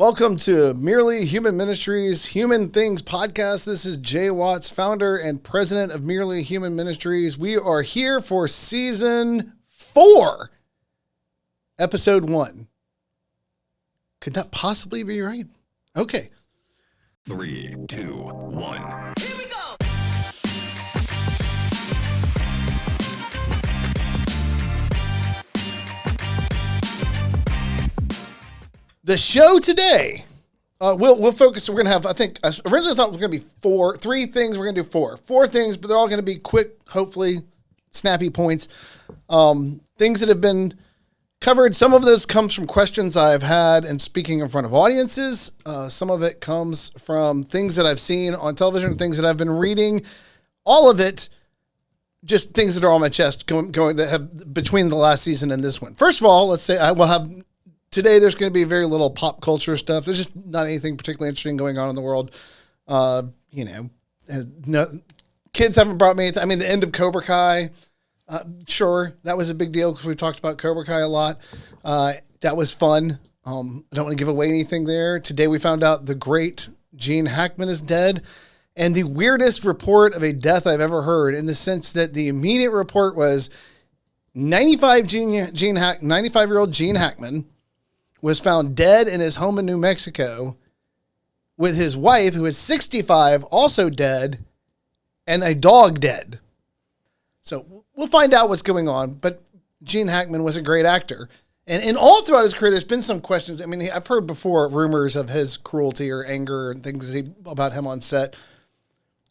Welcome to Merely Human Ministries Human Things Podcast. This is Jay Watts, founder and president of Merely Human Ministries. We are here for season 4, episode 1. Could that possibly be right? Okay. 3, 2, 1. Here we go! The show today, we'll focus. We're going to have, I think, originally I thought it was going to be 3 things. We're going to do 4 things, but they're all going to be quick, hopefully snappy points. Things that have been covered. Some of this comes from questions I've had and speaking in front of audiences. Some of it comes from things that I've seen on television, things that I've been reading. All of it, just things that are on my chest going that have between the last season and this one. First of all, let's say I will have. Today, there's going to be very little pop culture stuff. There's just not anything particularly interesting going on in the world. Kids haven't brought me anything. I mean, the end of Cobra Kai, sure, that was a big deal because we talked about Cobra Kai a lot. That was fun. I don't want to give away anything there. Today, we found out the great Gene Hackman is dead. And the weirdest report of a death I've ever heard, in the sense that the immediate report was 95-year-old Gene Hackman was found dead in his home in New Mexico with his wife, who is 65, also dead, and a dog dead. So we'll find out what's going on, but Gene Hackman was a great actor. And all throughout his career, there's been some questions. I mean, I've heard before rumors of his cruelty or anger and things about him on set.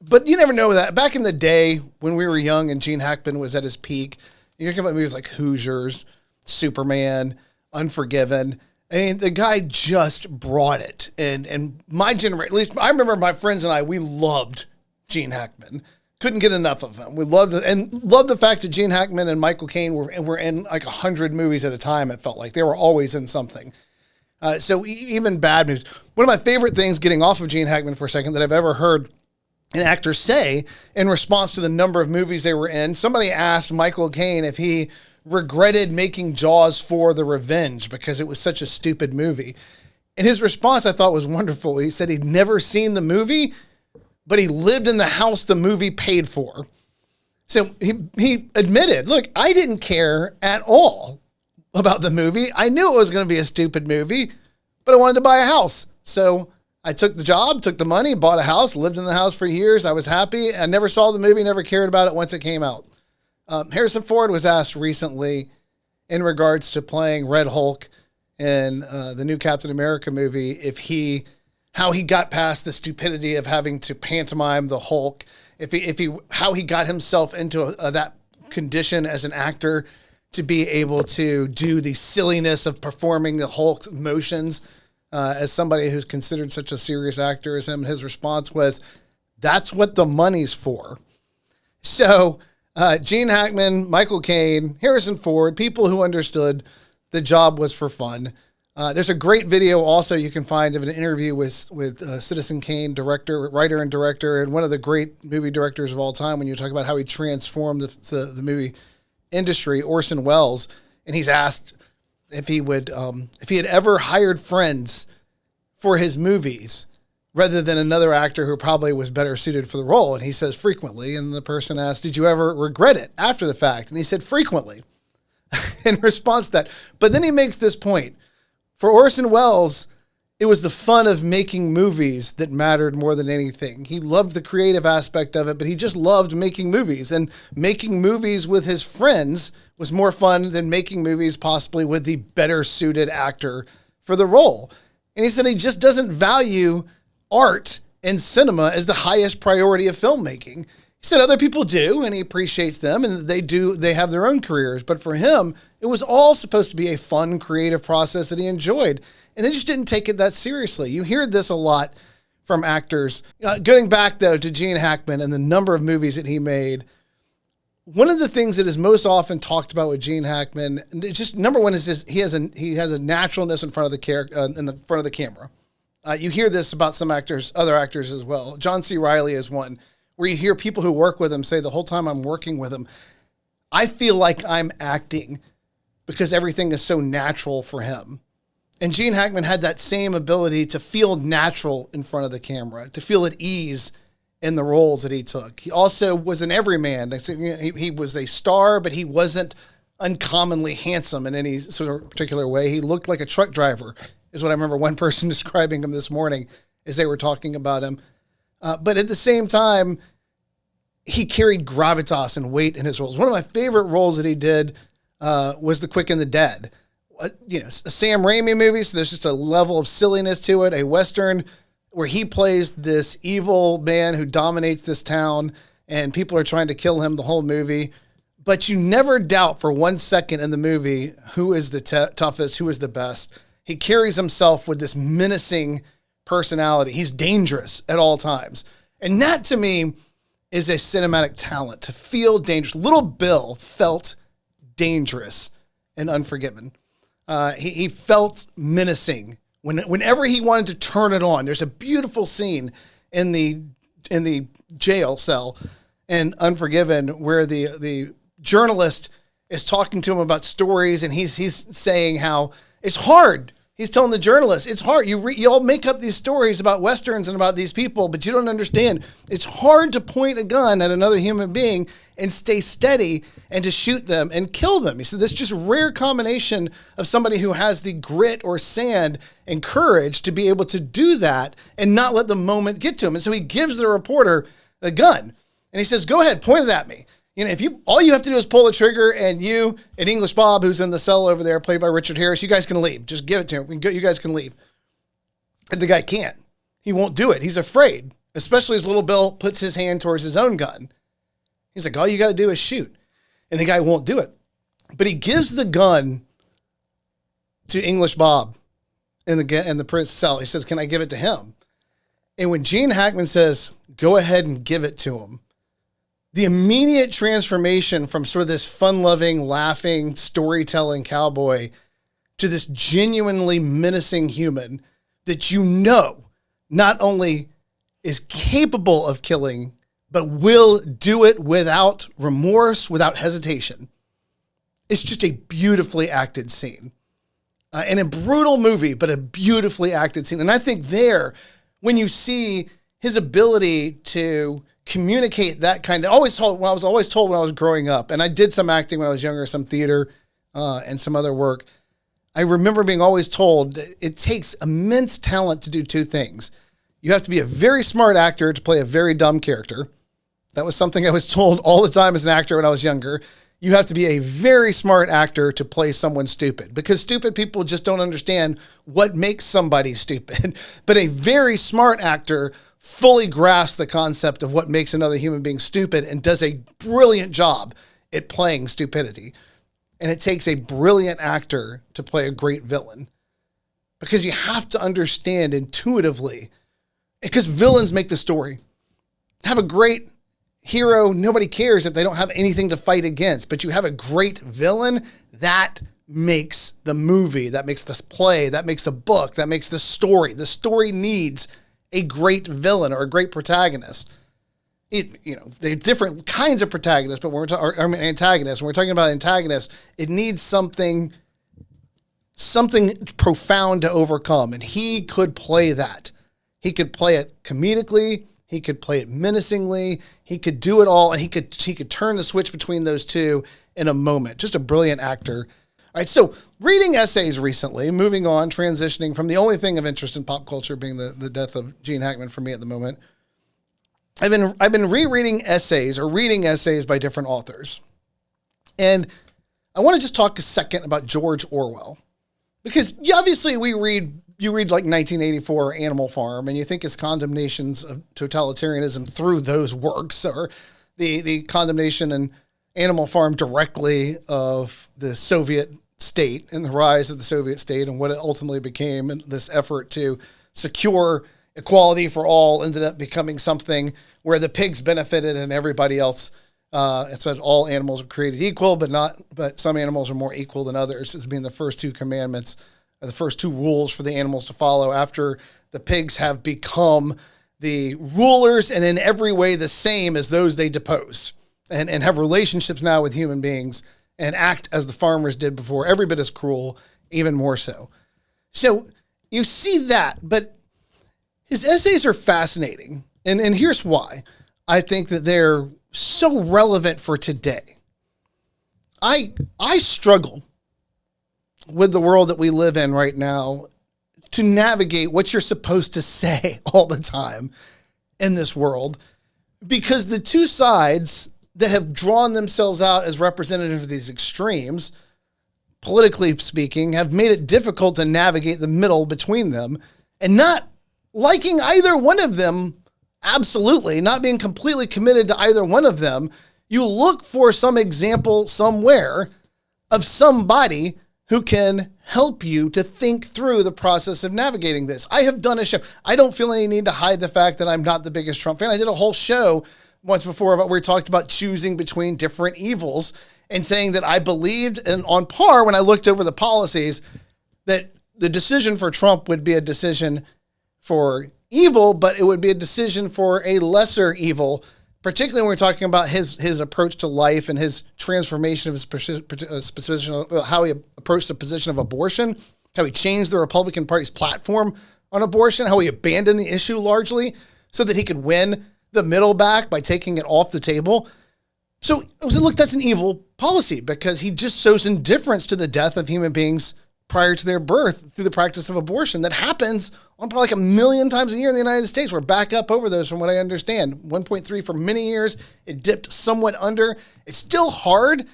But you never know that. Back in the day when we were young and Gene Hackman was at his peak, you're talking about movies like Hoosiers, Superman, Unforgiven. I mean, the guy just brought it. And my generation, at least I remember my friends and I, we loved Gene Hackman. Couldn't get enough of him. We loved it, and loved the fact that Gene Hackman and Michael Caine were in like 100 movies at a time, it felt like. They were always in something. So even bad movies. One of my favorite things, getting off of Gene Hackman for a second, that I've ever heard an actor say in response to the number of movies they were in, somebody asked Michael Caine if he regretted making Jaws 4: The Revenge because it was such a stupid movie. And his response I thought was wonderful. He said he'd never seen the movie, but he lived in the house the movie paid for. So he admitted, look, I didn't care at all about the movie. I knew it was going to be a stupid movie, but I wanted to buy a house. So I took the job, took the money, bought a house, lived in the house for years. I was happy. I never saw the movie, never cared about it once it came out. Harrison Ford was asked recently in regards to playing Red Hulk in the new Captain America movie, how he got past the stupidity of having to pantomime the Hulk, how he got himself into that condition as an actor to be able to do the silliness of performing the Hulk's motions as somebody who's considered such a serious actor as him. His response was, "That's what the money's for." So Gene Hackman, Michael Caine, Harrison Ford, people who understood the job was for fun. There's a great video also you can find of an interview with Citizen Kane, writer and director, and one of the great movie directors of all time when you talk about how he transformed the movie industry, Orson Welles. And he's asked if he had ever hired friends for his movies rather than another actor who probably was better suited for the role. And he says frequently. And the person asked, did you ever regret it after the fact? And he said frequently in response to that. But then he makes this point. For Orson Welles, it was the fun of making movies that mattered more than anything. He loved the creative aspect of it, but he just loved making movies. And making movies with his friends was more fun than making movies possibly with the better suited actor for the role. And he said he just doesn't value art and cinema as the highest priority of filmmaking. He said other people do, and he appreciates them, and they have their own careers. But for him, it was all supposed to be a fun, creative process that he enjoyed. And they just didn't take it that seriously. You hear this a lot from actors. Going back, though, to Gene Hackman and the number of movies that he made, one of the things that is most often talked about with Gene Hackman, just number one, is he has a naturalness in front of the camera. You hear this about some actors, other actors as well. John C. Reilly is one, where you hear people who work with him say the whole time I'm working with him, I feel like I'm acting because everything is so natural for him. And Gene Hackman had that same ability to feel natural in front of the camera, to feel at ease in the roles that he took. He also was an everyman. He was a star, but he wasn't uncommonly handsome in any sort of particular way. He looked like a truck driver, is what I remember one person describing him this morning as they were talking about him. But at the same time, he carried gravitas and weight in his roles. One of my favorite roles that he did was The Quick and the Dead. A Sam Raimi movie, so there's just a level of silliness to it, a Western where he plays this evil man who dominates this town and people are trying to kill him the whole movie. But you never doubt for 1 second in the movie who is the toughest, who is the best. He carries himself with this menacing personality. He's dangerous at all times. And that to me is a cinematic talent, to feel dangerous. Little Bill felt dangerous and Unforgiven. He felt menacing whenever he wanted to turn it on. There's a beautiful scene in the jail cell in Unforgiven where the journalist is talking to him about stories, and he's saying how it's hard. He's telling the journalist, it's hard. You all make up these stories about Westerns and about these people, but you don't understand. It's hard to point a gun at another human being and stay steady and to shoot them and kill them. He said, this just rare combination of somebody who has the grit or sand and courage to be able to do that and not let the moment get to him. And so he gives the reporter the gun and he says, go ahead, point it at me. All you have to do is pull the trigger, and you and English Bob, who's in the cell over there, played by Richard Harris, you guys can leave. Just give it to him. You guys can leave. And the guy can't. He won't do it. He's afraid, especially as Little Bill puts his hand towards his own gun. He's like, all you got to do is shoot. And the guy won't do it. But he gives the gun to English Bob in the prison cell. He says, can I give it to him? And when Gene Hackman says, go ahead and give it to him, the immediate transformation from sort of this fun-loving, laughing, storytelling cowboy to this genuinely menacing human that not only is capable of killing, but will do it without remorse, without hesitation. It's just a beautifully acted scene. And a brutal movie, but a beautifully acted scene. And I think when you see his ability to communicate that kind of, I was always told when I was growing up, and I did some acting when I was younger, some theater and some other work. I remember being always told that it takes immense talent to do two things. You have to be a very smart actor to play a very dumb character. That was something I was told all the time as an actor when I was younger. You have to be a very smart actor to play someone stupid, because stupid people just don't understand what makes somebody stupid. But a very smart actor fully grasps the concept of what makes another human being stupid and does a brilliant job at playing stupidity. And it takes a brilliant actor to play a great villain, because you have to understand intuitively, because villains make the story. Have a great hero, nobody cares if they don't have anything to fight against, but you have a great villain, that makes the movie, that makes the play, that makes the book, that makes the story. The story needs a great villain or a great protagonist. There are different kinds of protagonists, but antagonists. When we're talking about antagonists, it needs something profound to overcome, and he could play that. He could play it comedically. He could play it menacingly. He could do it all, and he could turn the switch between those two in a moment. Just a brilliant actor. All right, so reading essays recently, moving on, transitioning from the only thing of interest in pop culture being the death of Gene Hackman for me at the moment. I've been rereading essays or reading essays by different authors. And I want to just talk a second about George Orwell. Because obviously you read like 1984 Animal Farm, and you think his condemnations of totalitarianism through those works, or the condemnation in Animal Farm directly of the Soviet state and the rise of the Soviet state and what it ultimately became, and this effort to secure equality for all ended up becoming something where the pigs benefited and everybody else. It said all animals are created equal, but some animals are more equal than others, as being the first two commandments, or the first two rules for the animals to follow after the pigs have become the rulers and in every way the same as those they deposed, and have relationships now with human beings and act as the farmers did before, every bit as cruel, even more so. So you see that, but his essays are fascinating. And here's why. I think that they're so relevant for today. I struggle with the world that we live in right now to navigate what you're supposed to say all the time in this world, because the two sides that have drawn themselves out as representative of these extremes, politically speaking, have made it difficult to navigate the middle between them, and not liking either one of them, absolutely, not being completely committed to either one of them. You look for some example somewhere of somebody who can help you to think through the process of navigating this. I have done a show. I don't feel any need to hide the fact that I'm not the biggest Trump fan. I did a whole show once before about where we talked about choosing between different evils and saying that I believed, and on par when I looked over the policies, that the decision for Trump would be a decision for evil, but it would be a decision for a lesser evil, particularly when we're talking about his approach to life and his transformation of his position, how he approached the position of abortion, how he changed the Republican Party's platform on abortion, how he abandoned the issue largely so that he could win the middle back by taking it off the table. So I was like, look, that's an evil policy because he just shows indifference to the death of human beings prior to their birth through the practice of abortion that happens on probably like 1 million times a year in the United States. We're back up over those from what I understand. 1.3 for many years. It dipped somewhat under. It's still hard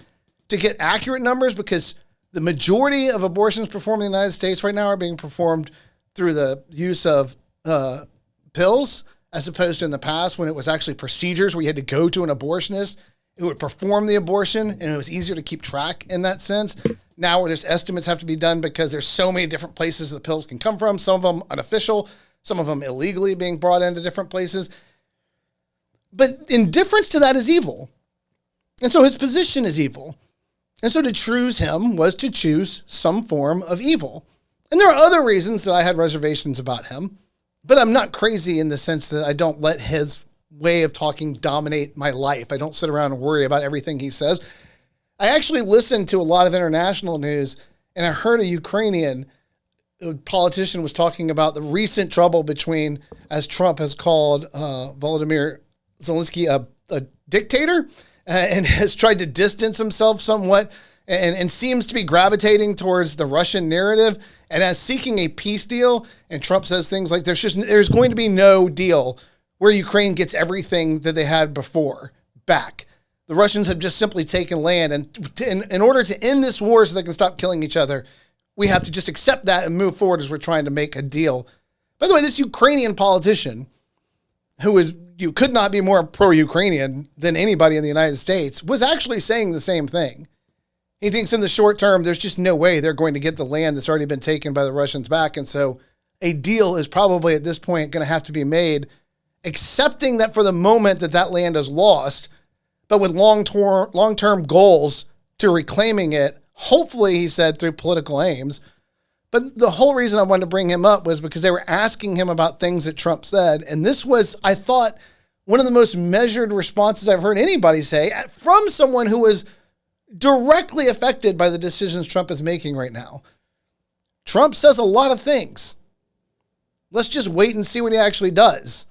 to get accurate numbers because the majority of abortions performed in the United States right now are being performed through the use of pills, as opposed to in the past when it was actually procedures where you had to go to an abortionist who would perform the abortion, and it was easier to keep track in that sense. Now where there's estimates have to be done because there's so many different places the pills can come from, some of them unofficial, some of them illegally being brought into different places. But indifference to that is evil. And so his position is evil. And so to choose him was to choose some form of evil. And there are other reasons that I had reservations about him, but I'm not crazy in the sense that I don't let his way of talking dominate my life. I don't sit around and worry about everything he says. I actually listened to a lot of international news, and I heard a Ukrainian politician was talking about the recent trouble between, as Trump has called Volodymyr Zelensky a dictator, and has tried to distance himself somewhat and seems to be gravitating towards the Russian narrative and as seeking a peace deal. And Trump says things like there's going to be no deal where Ukraine gets everything that they had before back. The Russians have just simply taken land, and in order to end this war so they can stop killing each other, we have to just accept that and move forward as we're trying to make a deal. By the way, this Ukrainian politician, you could not be more pro-Ukrainian than anybody in the United States, was actually saying the same thing. He thinks in the short term, there's just no way they're going to get the land that's already been taken by the Russians back. And so a deal is probably at this point going to have to be made, accepting that for the moment that land is lost, but with long-term goals to reclaiming it, hopefully, he said, through political aims. But the whole reason I wanted to bring him up was because they were asking him about things that Trump said. And this was, I thought, one of the most measured responses I've heard anybody say from someone who was directly affected by the decisions Trump is making right now. Trump says a lot of things. Let's just wait and see what he actually does.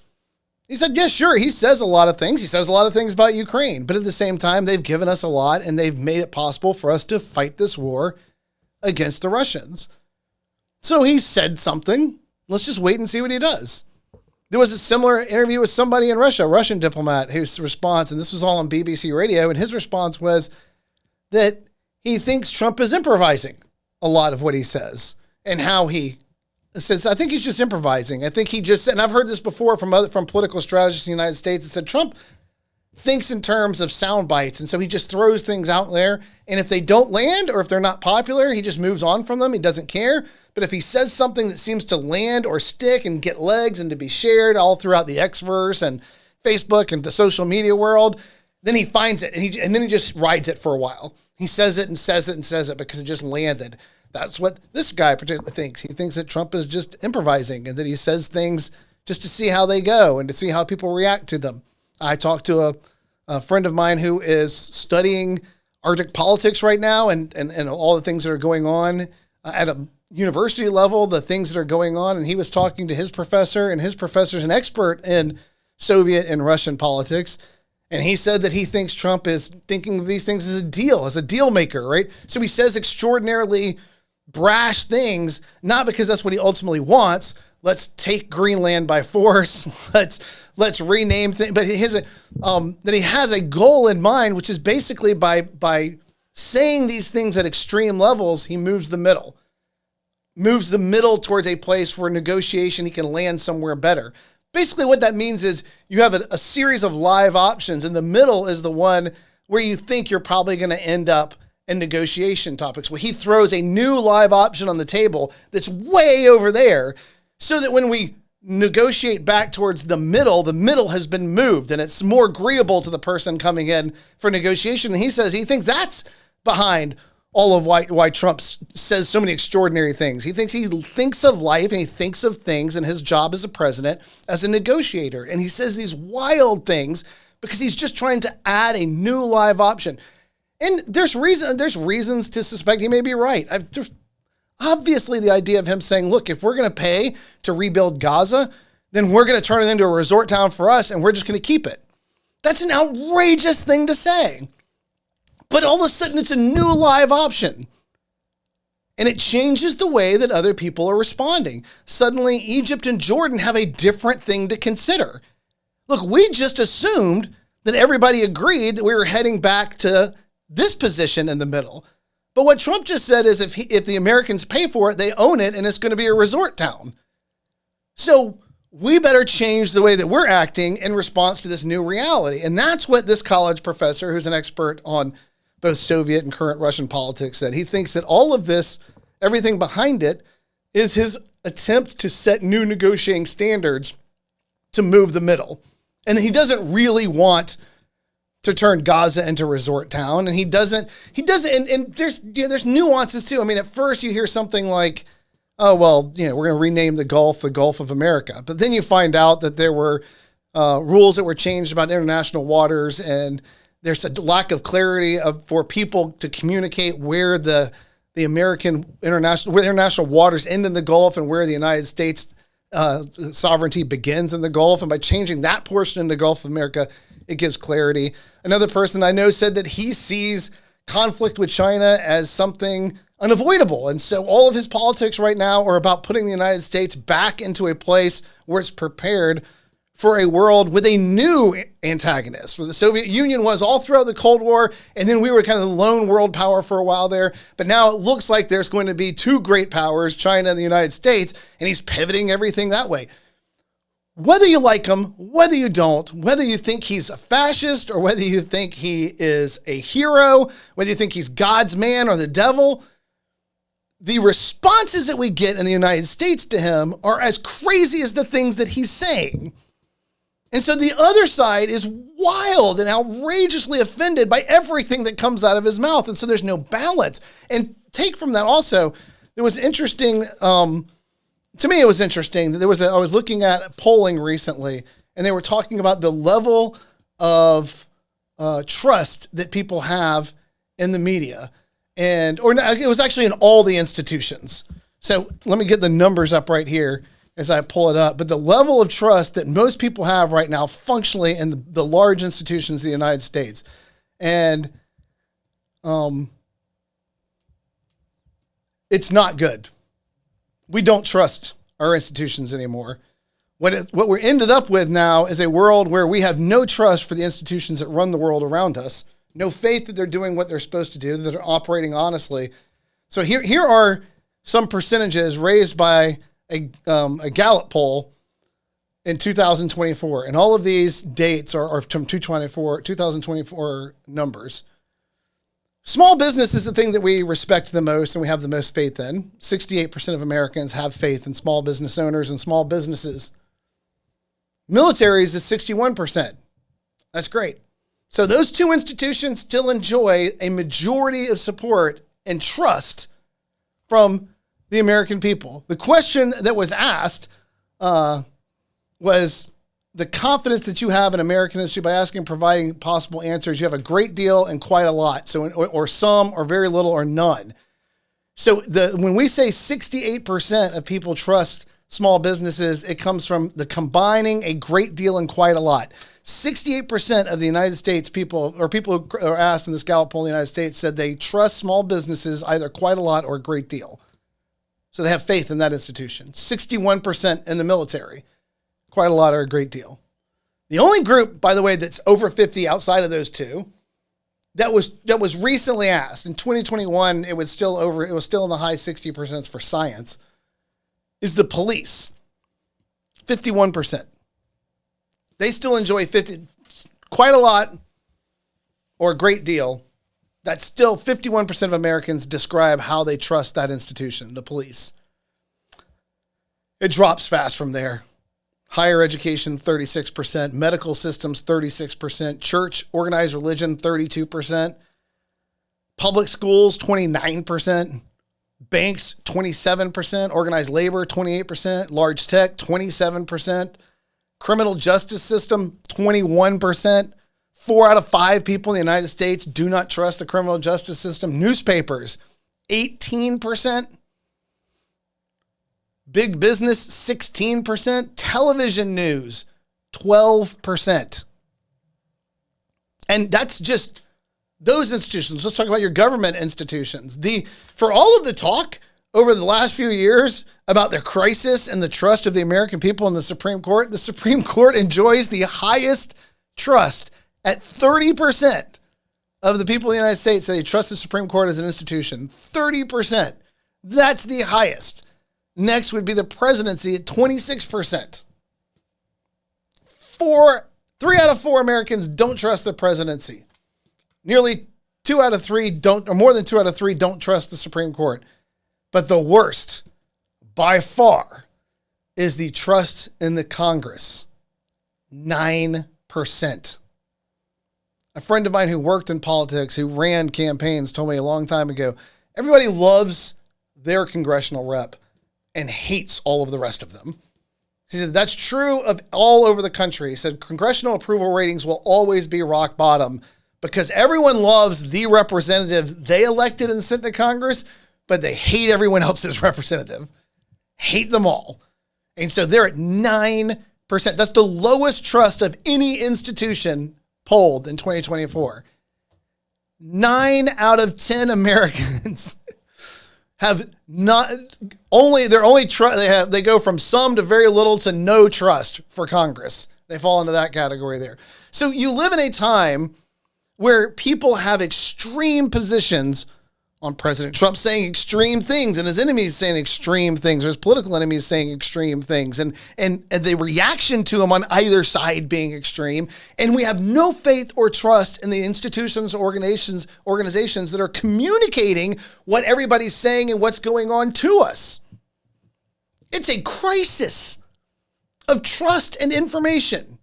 He said, yeah, sure, he says a lot of things. He says a lot of things about Ukraine. But at the same time, they've given us a lot, and they've made it possible for us to fight this war against the Russians. So he said something. Let's just wait and see what he does. There was a similar interview with somebody in Russia, a Russian diplomat, whose response, and this was all on BBC Radio, and his response was that he thinks Trump is improvising a lot of what he says and how he says, I think he's just improvising. I think he just, and I've heard this before from political strategists in the United States that said Trump thinks in terms of sound bites. And so he just throws things out there. And if they don't land or if they're not popular, he just moves on from them. He doesn't care. But if he says something that seems to land or stick and get legs and to be shared all throughout the Xverse and Facebook and the social media world, then he finds it and then he just rides it for a while. He says it and says it and says it because it just landed. That's what this guy particularly thinks. He thinks that Trump is just improvising and that he says things just to see how they go and to see how people react to them. I talked to a friend of mine who is studying Arctic politics right now and all the things that are going on at university level, the things that are going on. And he was talking to his professor, and his professor's an expert in Soviet and Russian politics. And he said that he thinks Trump is thinking of these things as a deal maker, right? So he says extraordinarily brash things, not because that's what he ultimately wants. Let's take Greenland by force. Let's rename things. But that he has a goal in mind, which is basically by saying these things at extreme levels, he moves the middle towards a place where negotiation, he can land somewhere better. Basically what that means is you have a series of live options, and the middle is the one where you think you're probably going to end up in negotiation topics, where he throws a new live option on the table that's way over there, so that when we negotiate back towards the middle has been moved and it's more agreeable to the person coming in for negotiation. And he says he thinks that's behind all of why Trump says so many extraordinary things. He thinks of life and he thinks of things and his job as a president as a negotiator. And he says these wild things because he's just trying to add a new live option. And there's reasons to suspect he may be right. Obviously, the idea of him saying, look, if we're going to pay to rebuild Gaza, then we're going to turn it into a resort town for us and we're just going to keep it. That's an outrageous thing to say. But all of a sudden, it's a new live option. And it changes the way that other people are responding. Suddenly, Egypt and Jordan have a different thing to consider. Look, we just assumed that everybody agreed that we were heading back to this position in the middle. But what Trump just said is if the Americans pay for it, they own it, and it's going to be a resort town. So we better change the way that we're acting in response to this new reality. And that's what this college professor, who's an expert on both Soviet and current Russian politics, said. He thinks that all of this, everything behind it, is his attempt to set new negotiating standards to move the middle. And he doesn't really want to turn Gaza into a resort town. And he doesn't, and there's nuances too. I mean, at first you hear something like, oh, well, we're going to rename the Gulf of America. But then you find out that there were rules that were changed about international waters, and there's a lack of clarity for people to communicate where the international waters end in the Gulf and where the United States sovereignty begins in the Gulf. And by changing that portion in the Gulf of America, it gives clarity. Another person I know said that he sees conflict with China as something unavoidable. And so all of his politics right now are about putting the United States back into a place where it's prepared for a world with a new antagonist, where the Soviet Union was all throughout the Cold War, and then we were kind of the lone world power for a while there. But now it looks like there's going to be two great powers, China and the United States, and he's pivoting everything that way. Whether you like him, whether you don't, whether you think he's a fascist or whether you think he is a hero, whether you think he's God's man or the devil, the responses that we get in the United States to him are as crazy as the things that he's saying. And so the other side is wild and outrageously offended by everything that comes out of his mouth. And so there's no balance. And take from that also, it was interesting, to me, it was interesting that I was looking at polling recently, and they were talking about the level of trust that people have in the media, it was actually in all the institutions. So let me get the numbers up right here as I pull it up. But the level of trust that most people have right now, functionally, in the large institutions of the United States, and it's not good. We don't trust our institutions anymore. What we're ended up with now is a world where we have no trust for the institutions that run the world around us, no faith that they're doing what they're supposed to do, that they're operating honestly. So here are some percentages raised by a Gallup poll in 2024, and all of these dates are from 2024 numbers. Small business is the thing that we respect the most and we have the most faith in. 68% of Americans have faith in small business owners and small businesses. Militaries is 61%. That's great. So those two institutions still enjoy a majority of support and trust from the American people. The question that was asked was the confidence that you have in American history by asking and providing possible answers. You have a great deal and quite a lot. So, or some, or very little, or none. So when we say 68% of people trust small businesses, it comes from the combining a great deal and quite a lot. 68% of the United States people who are asked in this Gallup poll in the United States said they trust small businesses either quite a lot or a great deal. So they have faith in that institution. 61% in the military, quite a lot or a great deal. The only group, by the way, that's over 50 outside of those two that was recently asked in 2021, it was still in the high 60% for science, is the police. 51%. They still enjoy quite a lot or a great deal. That's still 51% of Americans describe how they trust that institution, the police. It drops fast from there. Higher education, 36%. Medical systems, 36%. Church, organized religion, 32%. Public schools, 29%. Banks, 27%. Organized labor, 28%. Large tech, 27%. Criminal justice system, 21%. 4 out of 5 people in the United States do not trust the criminal justice system. Newspapers, 18%. Big business, 16%. Television news, 12%. And that's just those institutions. Let's talk about your government institutions. For all of the talk over the last few years about the crisis and the trust of the American people in the Supreme Court enjoys the highest trust at 30% of the people in the United States say they trust the Supreme Court as an institution. 30%. That's the highest. Next would be the presidency at 26%. 3 out of 4 Americans don't trust the presidency. Nearly 2 out of 3 don't, or more than 2 out of 3 don't trust the Supreme Court. But the worst, by far, is the trust in the Congress. 9%. A friend of mine who worked in politics, who ran campaigns, told me a long time ago, everybody loves their congressional rep and hates all of the rest of them. He said, that's true of all over the country. He said, congressional approval ratings will always be rock bottom because everyone loves the representative they elected and sent to Congress, but they hate everyone else's representative. Hate them all. And so they're at 9%. That's the lowest trust of any institution polled in 2024. 9 out of 10 Americans have not only they go from some to very little to no trust for Congress. They fall into that category there. So you live in a time where people have extreme positions on President Trump saying extreme things and his enemies saying extreme things, or his political enemies saying extreme things, and the reaction to him on either side being extreme. And we have no faith or trust in the institutions, organizations that are communicating what everybody's saying and what's going on to us. It's a crisis of trust and information.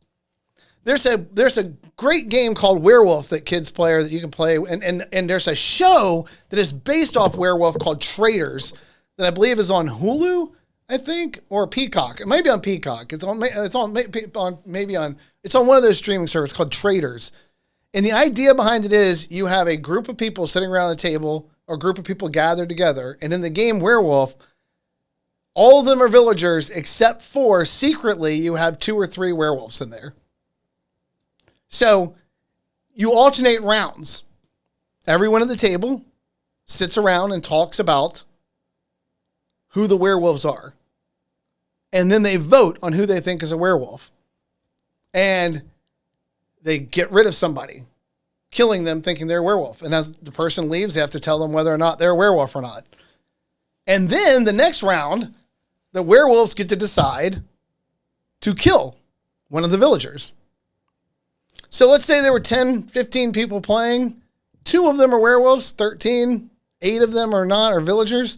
There's a great game called Werewolf that kids play or that you can play. And there's a show that is based off Werewolf called Traitors that I believe is on Hulu, I think, or Peacock. It might be on Peacock. It's on one of those streaming services called Traitors. And the idea behind it is you have a group of people sitting around the table or a group of people gathered together. And in the game Werewolf, all of them are villagers except for secretly you have 2 or 3 werewolves in there. So you alternate rounds. Everyone at the table sits around and talks about who the werewolves are. And then they vote on who they think is a werewolf. And they get rid of somebody, killing them thinking they're a werewolf. And as the person leaves, they have to tell them whether or not they're a werewolf or not. And then the next round, the werewolves get to decide to kill one of the villagers. So let's say there were 10, 15 people playing. 2 of them are werewolves, 13, 8 of them are not, are villagers.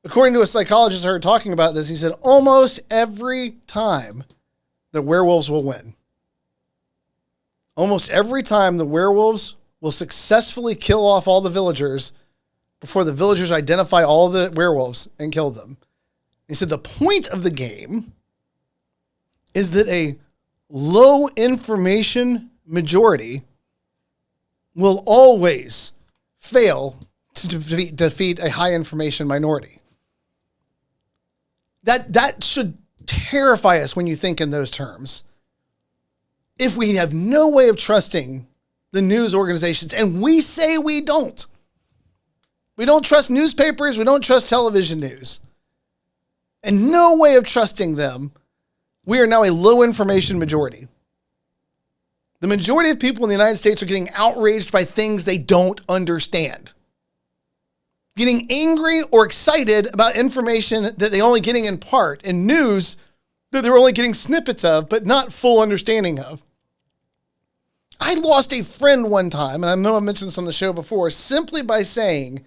According to a psychologist I heard talking about this, he said almost every time the werewolves will win. Almost every time the werewolves will successfully kill off all the villagers before the villagers identify all the werewolves and kill them. He said the point of the game is that a low information majority will always fail to defeat a high information minority. That should terrify us when you think in those terms. If we have no way of trusting the news organizations, and we say we don't trust newspapers, we don't trust television news, and no way of trusting them, we are now a low information majority. The majority of people in the United States are getting outraged by things they don't understand. Getting angry or excited about information that they're only getting in part, and news that they're only getting snippets of, but not full understanding of. I lost a friend one time, and I know I've mentioned this on the show before, simply by saying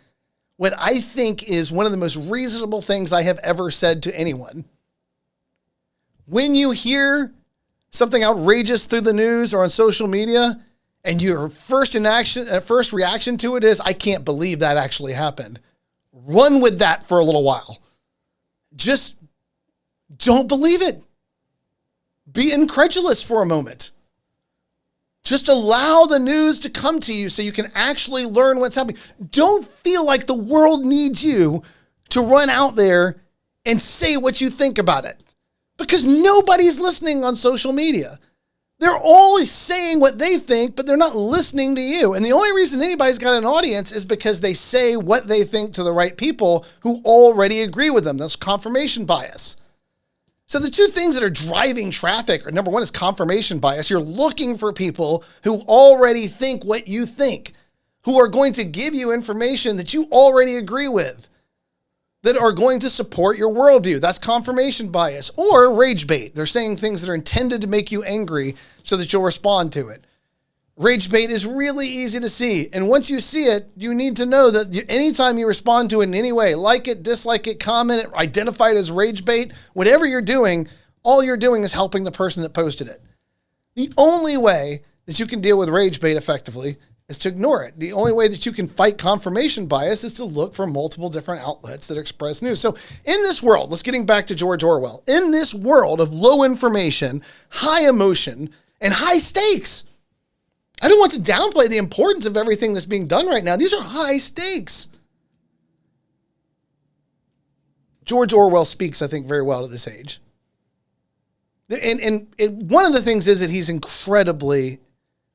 what I think is one of the most reasonable things I have ever said to anyone. When you hear something outrageous through the news or on social media, and your first reaction to it is, I can't believe that actually happened. Run with that for a little while. Just don't believe it. Be incredulous for a moment. Just allow the news to come to you so you can actually learn what's happening. Don't feel like the world needs you to run out there and say what you think about it, because nobody's listening on social media. They're all saying what they think, but they're not listening to you. And the only reason anybody's got an audience is because they say what they think to the right people who already agree with them. That's confirmation bias. So the two things that are driving traffic are, number one, is confirmation bias. You're looking for people who already think what you think, who are going to give you information that you already agree with, that are going to support your worldview. That's confirmation bias. Or rage bait. They're saying things that are intended to make you angry so that you'll respond to it. Rage bait is really easy to see. And once you see it, you need to know that anytime you respond to it in any way, like it, dislike it, comment it, identify it as rage bait, whatever you're doing, all you're doing is helping the person that posted it. The only way that you can deal with rage bait effectively is to ignore it. The only way that you can fight confirmation bias is to look for multiple different outlets that express news. So in this world, let's getting back to George Orwell, in this world of low information, high emotion, and high stakes, I don't want to downplay the importance of everything that's being done right now. These are high stakes. George Orwell speaks, I think, very well at this age. And one of the things is that he's incredibly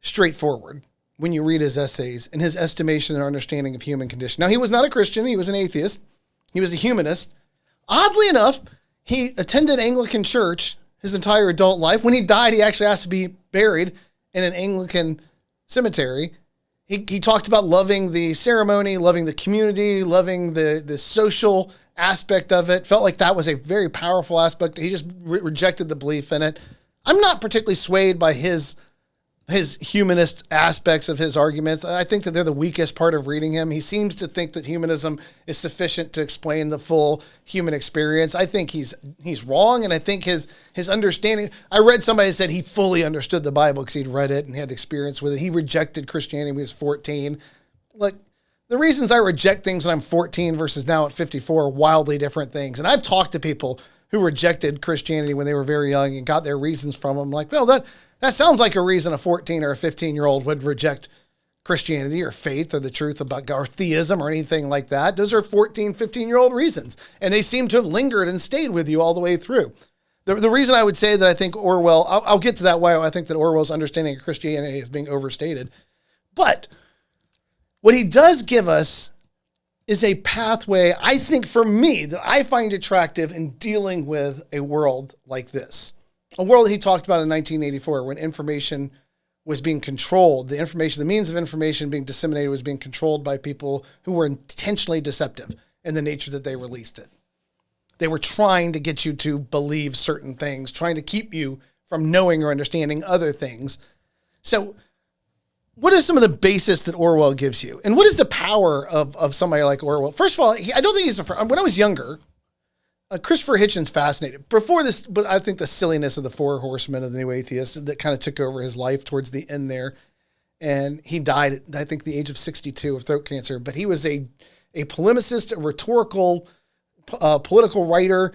straightforward when you read his essays and his estimation and understanding of human condition. Now, he was not a Christian. He was an atheist. He was a humanist. Oddly enough, he attended Anglican church his entire adult life. When he died, he actually asked to be buried in an Anglican cemetery. He talked about loving the ceremony, loving the community, loving the social aspect of it. Felt like that was a very powerful aspect. He just rejected the belief in it. I'm not particularly swayed by his humanist aspects of his arguments. I think that they're the weakest part of reading him. He seems to think that humanism is sufficient to explain the full human experience. I think he's wrong, and I think his understanding. I read somebody said he fully understood the Bible because he'd read it and had experience with it. He rejected Christianity when he was 14. Look, the reasons I reject things when I'm 14 versus now at 54 are wildly different things. And I've talked to people who rejected Christianity when they were very young and got their reasons from them. Like, well, that sounds like a reason a 14 or a 15-year-old would reject Christianity or faith or the truth about God or theism or anything like that. Those are 14, 15-year-old reasons. And they seem to have lingered and stayed with you all the way through. The reason I would say that I think Orwell, I'll get to that why I think that Orwell's understanding of Christianity is being overstated. But what he does give us is a pathway, I think for me, that I find attractive in dealing with a world like this. A world that he talked about in 1984 when information was being controlled. The means of information being disseminated was being controlled by people who were intentionally deceptive in the nature that they released it. They were trying to get you to believe certain things, trying to keep you from knowing or understanding other things. So what are some of the basis that Orwell gives you? And what is the power of somebody like Orwell? First of all, I don't think he's when I was younger, Christopher Hitchens fascinated. Before this, but I think the silliness of the Four Horsemen of the New Atheist that kind of took over his life towards the end there. And he died at, I think, the age of 62 of throat cancer. But he was a polemicist, a rhetorical, political writer,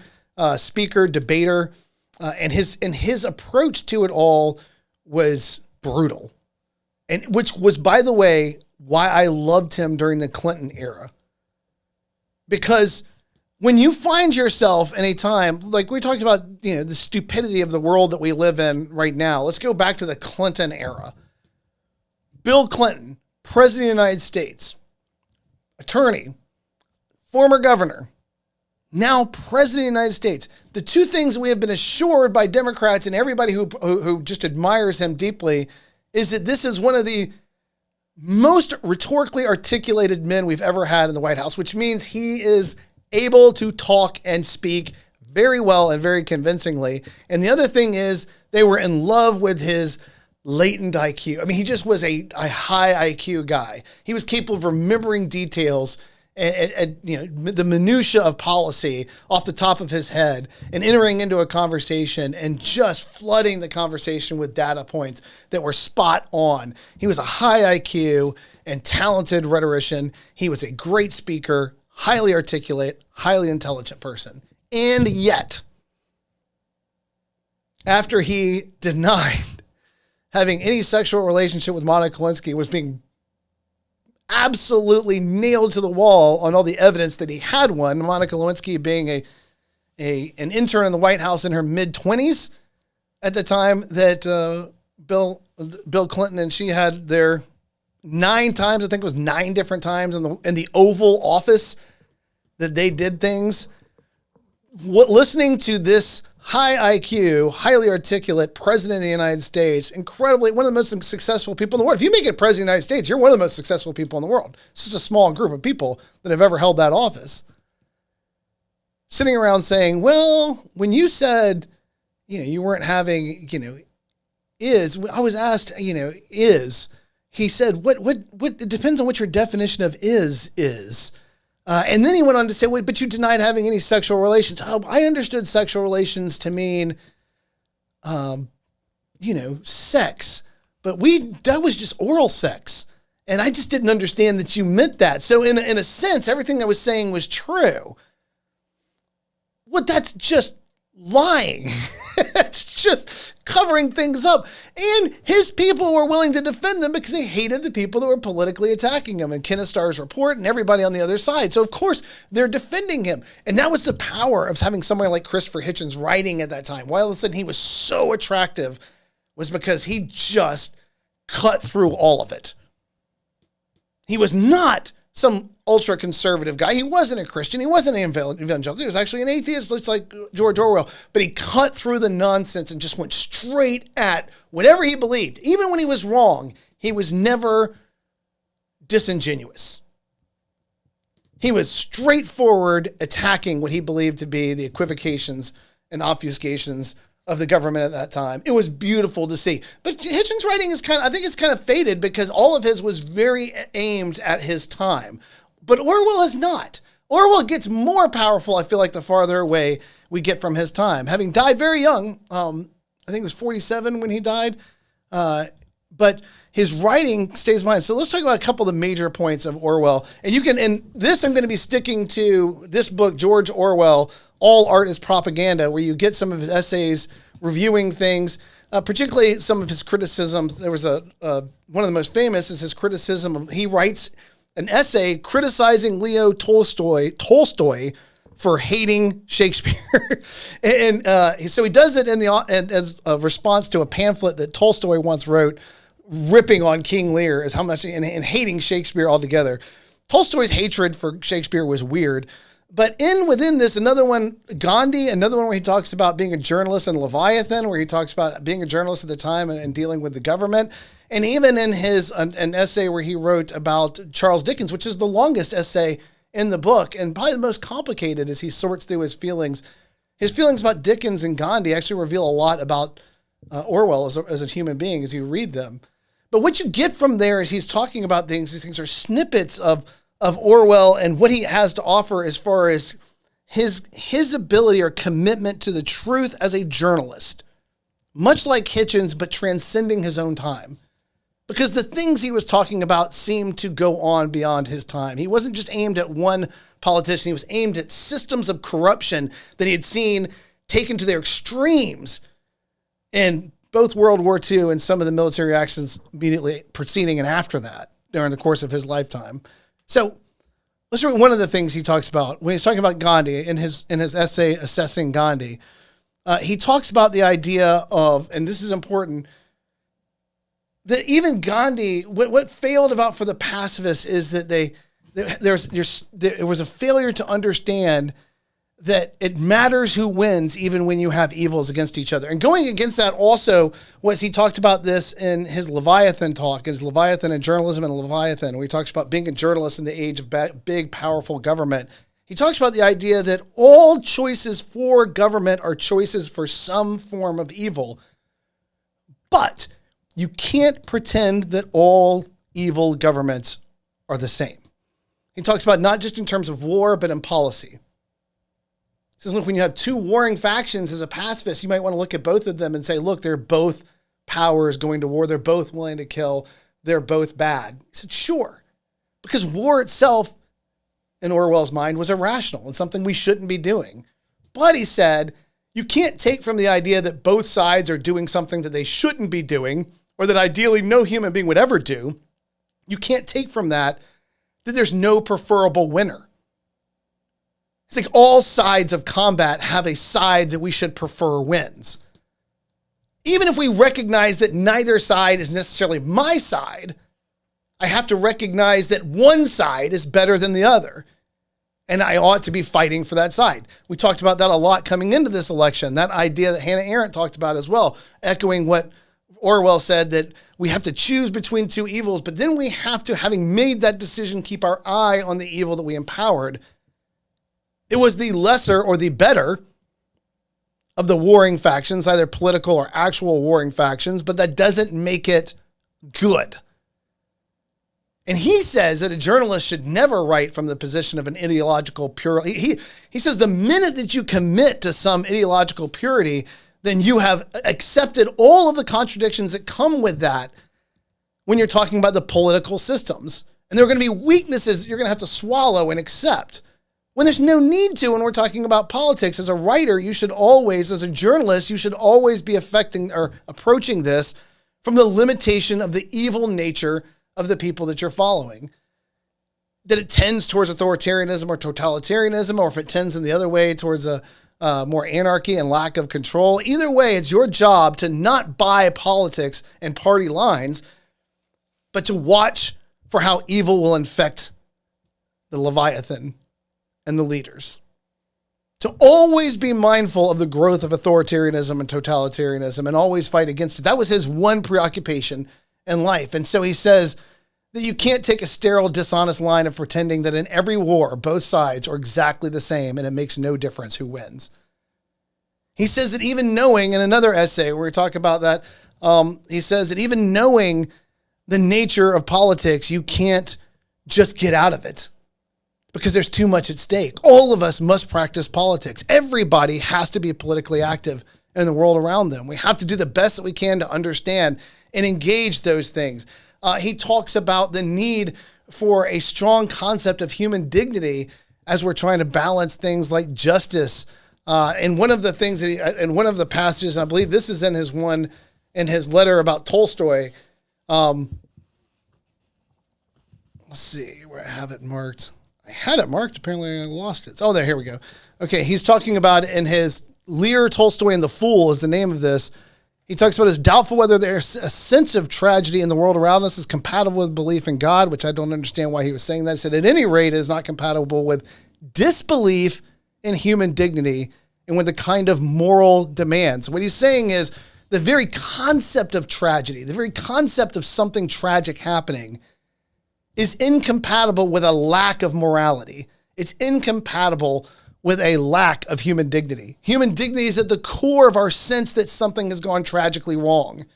speaker, debater. And his approach to it all was brutal. And which was, by the way, why I loved him during the Clinton era. Because when you find yourself in a time, like we talked about, the stupidity of the world that we live in right now. Let's go back to the Clinton era. Bill Clinton, President of the United States, attorney, former governor, now President of the United States. The two things we have been assured by Democrats and everybody who just admires him deeply is that this is one of the most rhetorically articulated men we've ever had in the White House, which means he is able to talk and speak very well and very convincingly. And the other thing is they were in love with his latent IQ. I mean, he just was a high IQ guy. He was capable of remembering details and the minutia of policy off the top of his head and entering into a conversation and just flooding the conversation with data points that were spot on. He was a high IQ and talented rhetorician. He was a great speaker, highly articulate, highly intelligent person. And yet, after he denied having any sexual relationship with Monica Lewinsky, was being absolutely nailed to the wall on all the evidence that he had one. Monica Lewinsky being an intern in the White House in her mid-20s at the time that Bill Clinton and she had their 9 times, I think it was 9 different times in the Oval Office that they did things. Listening to this high IQ, highly articulate president of the United States, incredibly, one of the most successful people in the world. If you make it president of the United States, you're one of the most successful people in the world. It's just a small group of people that have ever held that office. Sitting around saying, well, when you said, you weren't having, I was asked, is, he said, what, it depends on what your definition of is. And then he went on to say, wait, but you denied having any sexual relations. Oh, I understood sexual relations to mean, sex, but that was just oral sex. And I just didn't understand that you meant that. So in a sense, everything I was saying was true. Well, that's just lying. It's just covering things up. And his people were willing to defend them because they hated the people that were politically attacking him, and Kenneth Starr's report and everybody on the other side. So of course they're defending him. And that was the power of having someone like Christopher Hitchens writing at that time. Why all of a sudden he was so attractive was because he just cut through all of it. He was not some ultra conservative guy. He wasn't a Christian. He wasn't an evangelical. He was actually an atheist, looks like George Orwell. But he cut through the nonsense and just went straight at whatever he believed. Even when he was wrong, he was never disingenuous. He was straightforward, attacking what he believed to be the equivocations and obfuscations of the government at that time. It was beautiful to see. But Hitchens' writing is I think it's kind of faded because all of his was very aimed at his time. But Orwell is not. Orwell gets more powerful, I feel like, the farther away we get from his time. Having died very young, I think it was 47 when he died. But his writing stays behind. So let's talk about a couple of the major points of Orwell. And I'm going to be sticking to this book, George Orwell, All Art is Propaganda, where you get some of his essays reviewing things, particularly some of his criticisms. There was one of the most famous is his criticism. He writes an essay criticizing Leo Tolstoy for hating Shakespeare. and so he does it as a response to a pamphlet that Tolstoy once wrote, ripping on King Lear as how much and hating Shakespeare altogether. Tolstoy's hatred for Shakespeare was weird. But within this, another one, Gandhi, another one where he talks about being a journalist in Leviathan, where he talks about being a journalist at the time and dealing with the government. And even in his an essay where he wrote about Charles Dickens, which is the longest essay in the book and probably the most complicated as he sorts through his feelings. His feelings about Dickens and Gandhi actually reveal a lot about Orwell as a human being as you read them. But what you get from there is he's talking about things. These things are snippets of Orwell and what he has to offer as far as his ability or commitment to the truth as a journalist, much like Hitchens, but transcending his own time. Because the things he was talking about seemed to go on beyond his time. He wasn't just aimed at one politician. He was aimed at systems of corruption that he had seen taken to their extremes in both World War II and some of the military actions immediately preceding and after that. during the course of his lifetime. So let's read one of the things he talks about when he's talking about Gandhi in his essay, Assessing Gandhi. He talks about the idea of, and this is important, that even Gandhi, what failed about for the pacifists is that there was a failure to understand that it matters who wins even when you have evils against each other. And going against that also was he talked about this in his Leviathan talk, his Leviathan and Journalism and Leviathan, where he talks about being a journalist in the age of big, powerful government. He talks about the idea that all choices for government are choices for some form of evil. But you can't pretend that all evil governments are the same. He talks about not just in terms of war, but in policy. He says, look, when you have two warring factions as a pacifist, you might want to look at both of them and say, look, they're both powers going to war. They're both willing to kill. They're both bad. He said, sure. Because war itself, in Orwell's mind, was irrational and something we shouldn't be doing. But he said, you can't take from the idea that both sides are doing something that they shouldn't be doing, or that ideally no human being would ever do. You can't take from that there's no preferable winner. It's like all sides of combat have a side that we should prefer wins. Even if we recognize that neither side is necessarily my side, I have to recognize that one side is better than the other. And I ought to be fighting for that side. We talked about that a lot coming into this election. That idea that Hannah Arendt talked about as well, echoing what Orwell said, that we have to choose between two evils, but then we have to, having made that decision, keep our eye on the evil that we empowered. It was the lesser or the better of the warring factions, either political or actual warring factions, but that doesn't make it good. And he says that a journalist should never write from the position of an ideological purity. He says the minute that you commit to some ideological purity, then you have accepted all of the contradictions that come with that when you're talking about the political systems. And there are going to be weaknesses that you're going to have to swallow and accept when there's no need to when we're talking about politics. As a writer, you should always, as a journalist, you should always be affecting or approaching this from the limitation of the evil nature of the people that you're following. That it tends towards authoritarianism or totalitarianism, or if it tends in the other way towards a more anarchy and lack of control. Either way, it's your job to not buy politics and party lines, but to watch for how evil will infect the Leviathan and the leaders. To always be mindful of the growth of authoritarianism and totalitarianism and always fight against it. That was his one preoccupation in life. And so he says that you can't take a sterile, dishonest line of pretending that in every war, both sides are exactly the same and it makes no difference who wins. He says that even knowing, in another essay where we talk about that, he says that even knowing the nature of politics, you can't just get out of it because there's too much at stake. All of us must practice politics. Everybody has to be politically active in the world around them. We have to do the best that we can to understand and engage those things. He talks about the need for a strong concept of human dignity as we're trying to balance things like justice. And one of the things that in one of the passages, and I believe this is in his letter about Tolstoy. Let's see where I have it marked. I had it marked. Apparently I lost it. Oh, here we go. Okay. He's talking about in his Lear, Tolstoy and the Fool is the name of this. He talks about it's doubtful whether there's a sense of tragedy in the world around us is compatible with belief in God, which I don't understand why he was saying that. He said, at any rate, it is not compatible with disbelief in human dignity and with the kind of moral demands. What he's saying is the very concept of tragedy, the very concept of something tragic happening is incompatible with a lack of morality. It's incompatible with a lack of human dignity. Human dignity is at the core of our sense that something has gone tragically wrong.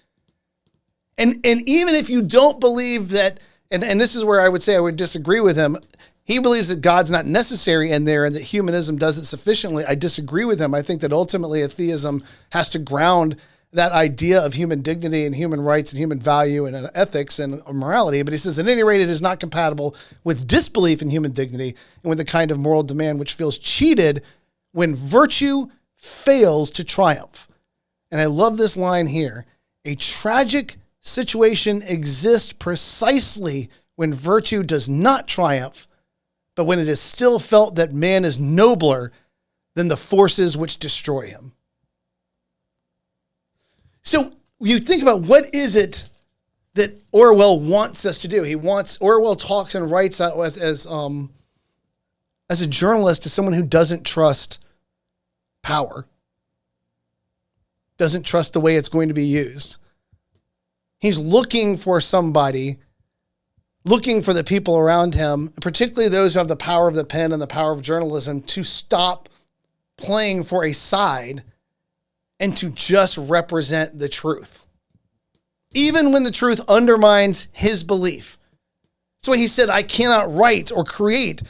And even if you don't believe that, and this is where I would say I would disagree with him, he believes that God's not necessary in there and that humanism does it sufficiently. I disagree with him. I think that ultimately atheism has to ground that idea of human dignity and human rights and human value and ethics and morality. But he says, at any rate, it is not compatible with disbelief in human dignity and with the kind of moral demand which feels cheated when virtue fails to triumph. And I love this line here. A tragic situation exists precisely when virtue does not triumph, but when it is still felt that man is nobler than the forces which destroy him. So you think about what is it that Orwell wants us to do. Orwell talks and writes out as a journalist to someone who doesn't trust power, doesn't trust the way it's going to be used. He's looking for somebody, looking for the people around him, particularly those who have the power of the pen and the power of journalism, to stop playing for a side and to just represent the truth, even when the truth undermines his belief. That's why he said, I cannot write or create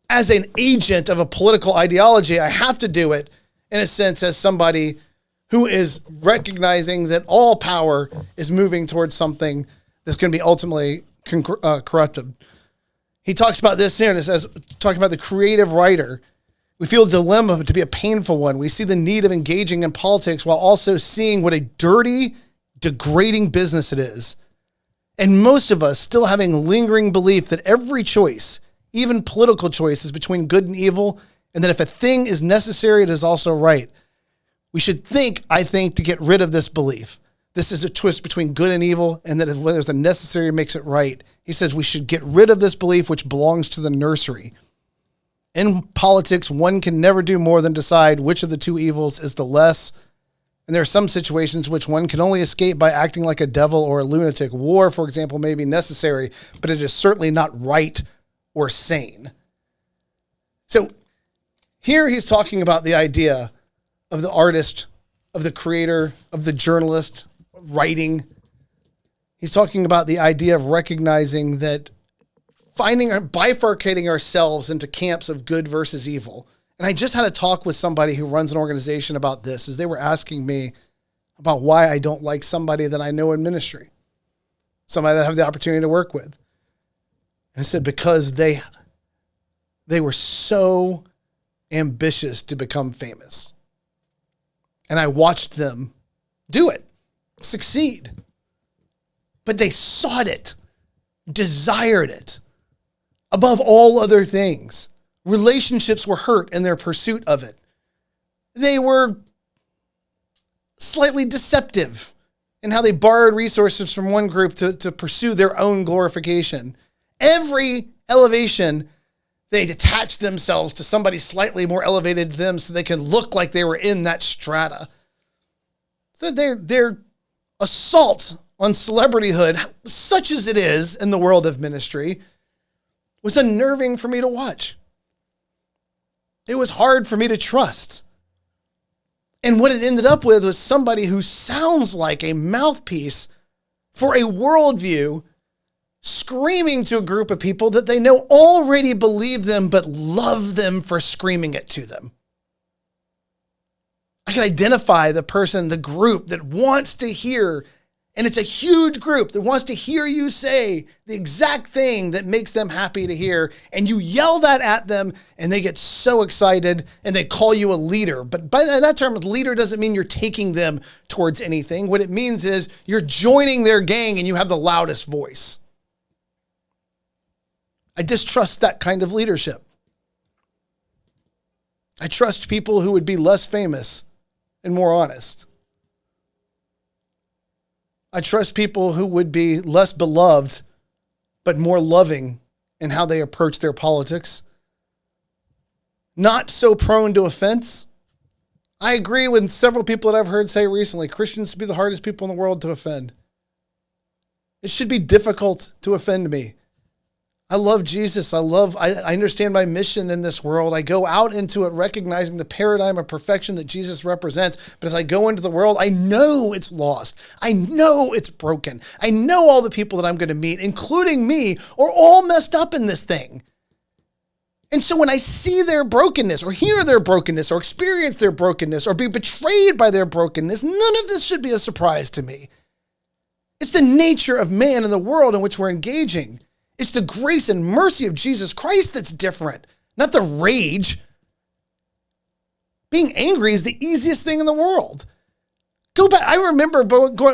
as an agent of a political ideology. I have to do it, in a sense, as somebody who is recognizing that all power is moving towards something that's going to be ultimately corrupted. He talks about this here, and it says, talking about the creative writer, we feel a dilemma to be a painful one. We see the need of engaging in politics while also seeing what a dirty, degrading business it is. And most of us still having lingering belief that every choice, even political choice, is between good and evil, and that if a thing is necessary, it is also right. We should I think, to get rid of this belief. This is a twist between good and evil, and that if there's a necessary makes it right. He says we should get rid of this belief which belongs to the nursery. In politics, one can never do more than decide which of the two evils is the less. And there are some situations which one can only escape by acting like a devil or a lunatic. War, for example, may be necessary, but it is certainly not right or sane. So here he's talking about the idea of the artist, of the creator, of the journalist, writing. He's talking about the idea of recognizing that bifurcating ourselves into camps of good versus evil. And I just had a talk with somebody who runs an organization about this, as they were asking me about why I don't like somebody that I know in ministry, somebody that I have the opportunity to work with. And I said, because they were so ambitious to become famous. And I watched them do it, succeed. But they sought it, desired it above all other things. Relationships were hurt in their pursuit of it. They were slightly deceptive in how they borrowed resources from one group to pursue their own glorification. Every elevation, they attached themselves to somebody slightly more elevated than them so they can look like they were in that strata. So their assault on celebrityhood, such as it is in the world of ministry, was unnerving for me to watch. It was hard for me to trust. And what it ended up with was somebody who sounds like a mouthpiece for a worldview, screaming to a group of people that they know already believe them, but love them for screaming it to them. I can identify the person, the group that wants to hear, and it's a huge group that wants to hear you say the exact thing that makes them happy to hear, and you yell that at them, and they get so excited, and they call you a leader. But by that term, leader doesn't mean you're taking them towards anything. What it means is you're joining their gang, and you have the loudest voice. I distrust that kind of leadership. I trust people who would be less famous and more honest. I trust people who would be less beloved, but more loving in how they approach their politics. Not so prone to offense. I agree with several people that I've heard say recently, Christians should be the hardest people in the world to offend. It should be difficult to offend me. I love Jesus. I understand my mission in this world. I go out into it recognizing the paradigm of perfection that Jesus represents. But as I go into the world, I know it's lost. I know it's broken. I know all the people that I'm going to meet, including me, are all messed up in this thing. And so when I see their brokenness or hear their brokenness or experience their brokenness or be betrayed by their brokenness, none of this should be a surprise to me. It's the nature of man and the world in which we're engaging. It's the grace and mercy of Jesus Christ that's different, not the rage. Being angry is the easiest thing in the world. Go back. I remember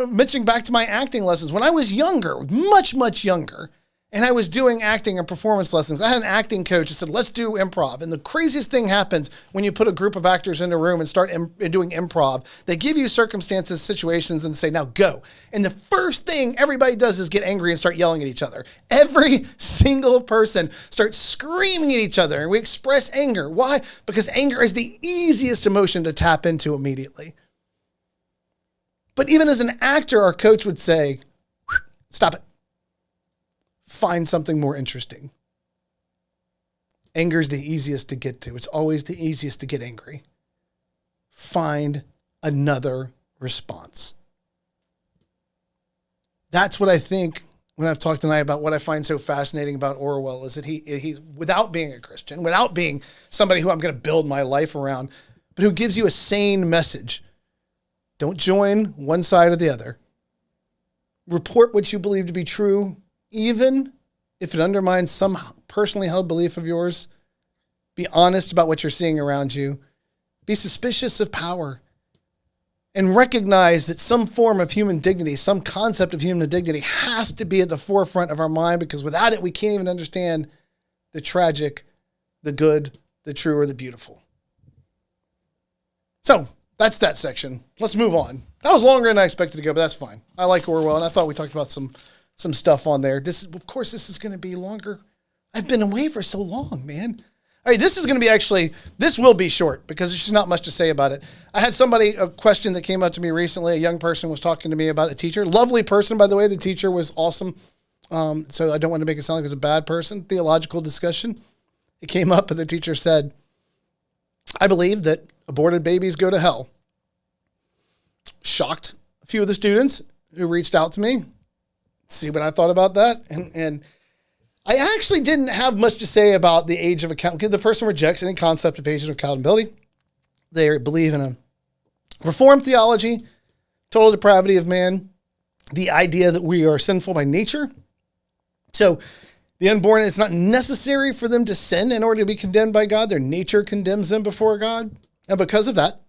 mentioning back to my acting lessons when I was younger, much, much younger, And I was doing acting and performance lessons. I had an acting coach that said, let's do improv. And the craziest thing happens when you put a group of actors in a room and start doing improv. They give you circumstances, situations, and say, now go. And the first thing everybody does is get angry and start yelling at each other. Every single person starts screaming at each other, and we express anger. Why? Because anger is the easiest emotion to tap into immediately. But even as an actor, our coach would say, stop it. Find something more interesting. Anger is the easiest to get to. It's always the easiest to get angry. Find another response. That's what I think when I've talked tonight about what I find so fascinating about Orwell is that he's without being a Christian, without being somebody who I'm going to build my life around, but who gives you a sane message. Don't join one side or the other. Report what you believe to be true, even if it undermines some personally held belief of yours. Be honest about what you're seeing around you. Be suspicious of power. And recognize that some form of human dignity, some concept of human dignity has to be at the forefront of our mind, because without it, we can't even understand the tragic, the good, the true, or the beautiful. So that's that section. Let's move on. That was longer than I expected to go, but that's fine. I like Orwell, and I thought we talked about some stuff on there. This is going to be longer. I've been away for so long, man. All right, this will be short because there's just not much to say about it. I had a question that came up to me recently. A young person was talking to me about a teacher. Lovely person, by the way. The teacher was awesome. So I don't want to make it sound like it was a bad person. Theological discussion. It came up and the teacher said, I believe that aborted babies go to hell. Shocked a few of the students who reached out to me. See what I thought about that. And I actually didn't have much to say about the age of accountability. The person rejects any concept of age of accountability. They believe in a reformed theology, total depravity of man, the idea that we are sinful by nature. So the unborn, it's not necessary for them to sin in order to be condemned by God. Their nature condemns them before God. And because of that,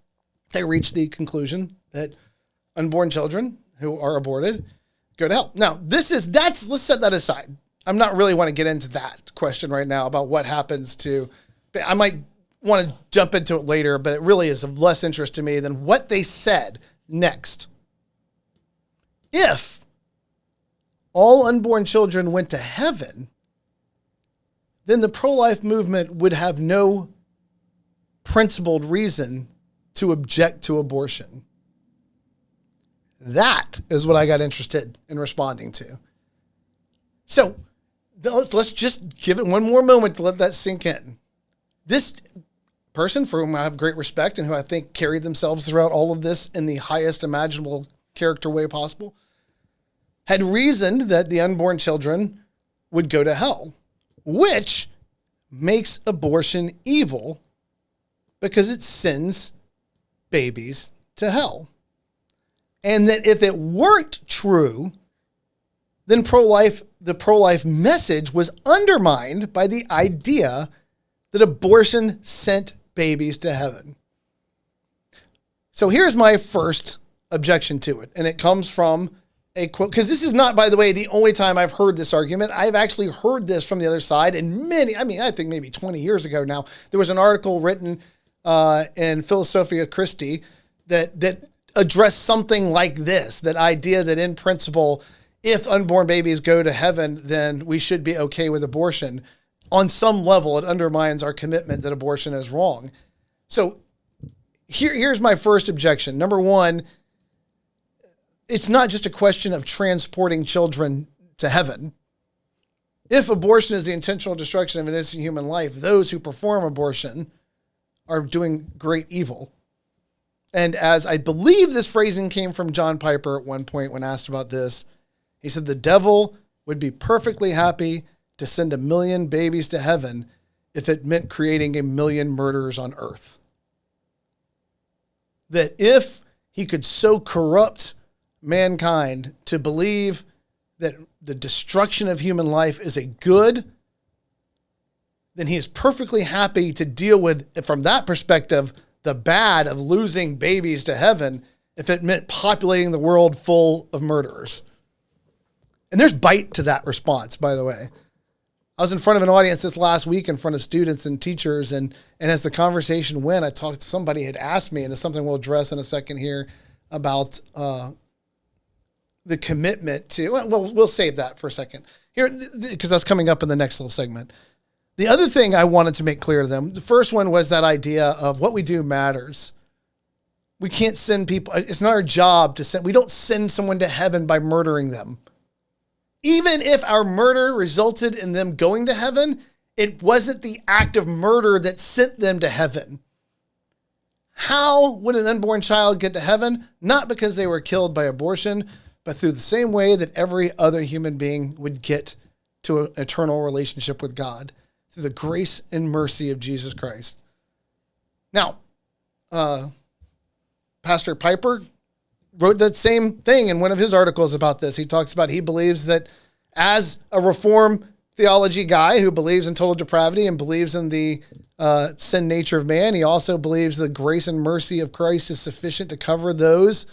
they reach the conclusion that unborn children who are aborted go to hell. Now, let's set that aside. I'm not really want to get into that question right now about what happens to, I might want to jump into it later, but it really is of less interest to me than what they said next. If all unborn children went to heaven, then the pro-life movement would have no principled reason to object to abortion. That is what I got interested in responding to. So let's just give it one more moment to let that sink in. This person, for whom I have great respect and who I think carried themselves throughout all of this in the highest imaginable character way possible, had reasoned that the unborn children would go to hell, which makes abortion evil because it sends babies to hell. And that if it weren't true, then the pro-life message was undermined by the idea that abortion sent babies to heaven. So here's my first objection to it. And it comes from a quote, because this is not, by the way, the only time I've heard this argument. I've actually heard this from the other side. And I think maybe 20 years ago now, there was an article written in Philosophia Christi that addressed something like this, that idea that in principle, if unborn babies go to heaven, then we should be okay with abortion. On some level, it undermines our commitment that abortion is wrong. So here's my first objection. Number one, it's not just a question of transporting children to heaven. If abortion is the intentional destruction of an innocent human life, those who perform abortion are doing great evil. And as I believe this phrasing came from John Piper at one point when asked about this, he said the devil would be perfectly happy to send 1 million babies to heaven if it meant creating 1 million murderers on earth. That if he could so corrupt mankind to believe that the destruction of human life is a good, then he is perfectly happy to deal with, from that perspective, the bad of losing babies to heaven if it meant populating the world full of murderers. And there's bite to that response, by the way. I was in front of an audience this last week in front of students and teachers, and as the conversation went, somebody had asked me, and it's something we'll address in a second here, about the commitment to, well, we'll save that for a second here, because that's coming up in the next little segment. The other thing I wanted to make clear to them, the first one was that idea of what we do matters. We can't send people, it's not our job to send, we don't send someone to heaven by murdering them. Even if our murder resulted in them going to heaven, it wasn't the act of murder that sent them to heaven. How would an unborn child get to heaven? Not because they were killed by abortion, but through the same way that every other human being would get to an eternal relationship with God, through the grace and mercy of Jesus Christ. Now, Pastor Piper wrote that same thing in one of his articles about this. He talks about, he believes that as a Reformed theology guy who believes in total depravity and believes in the sin nature of man, he also believes the grace and mercy of Christ is sufficient to cover those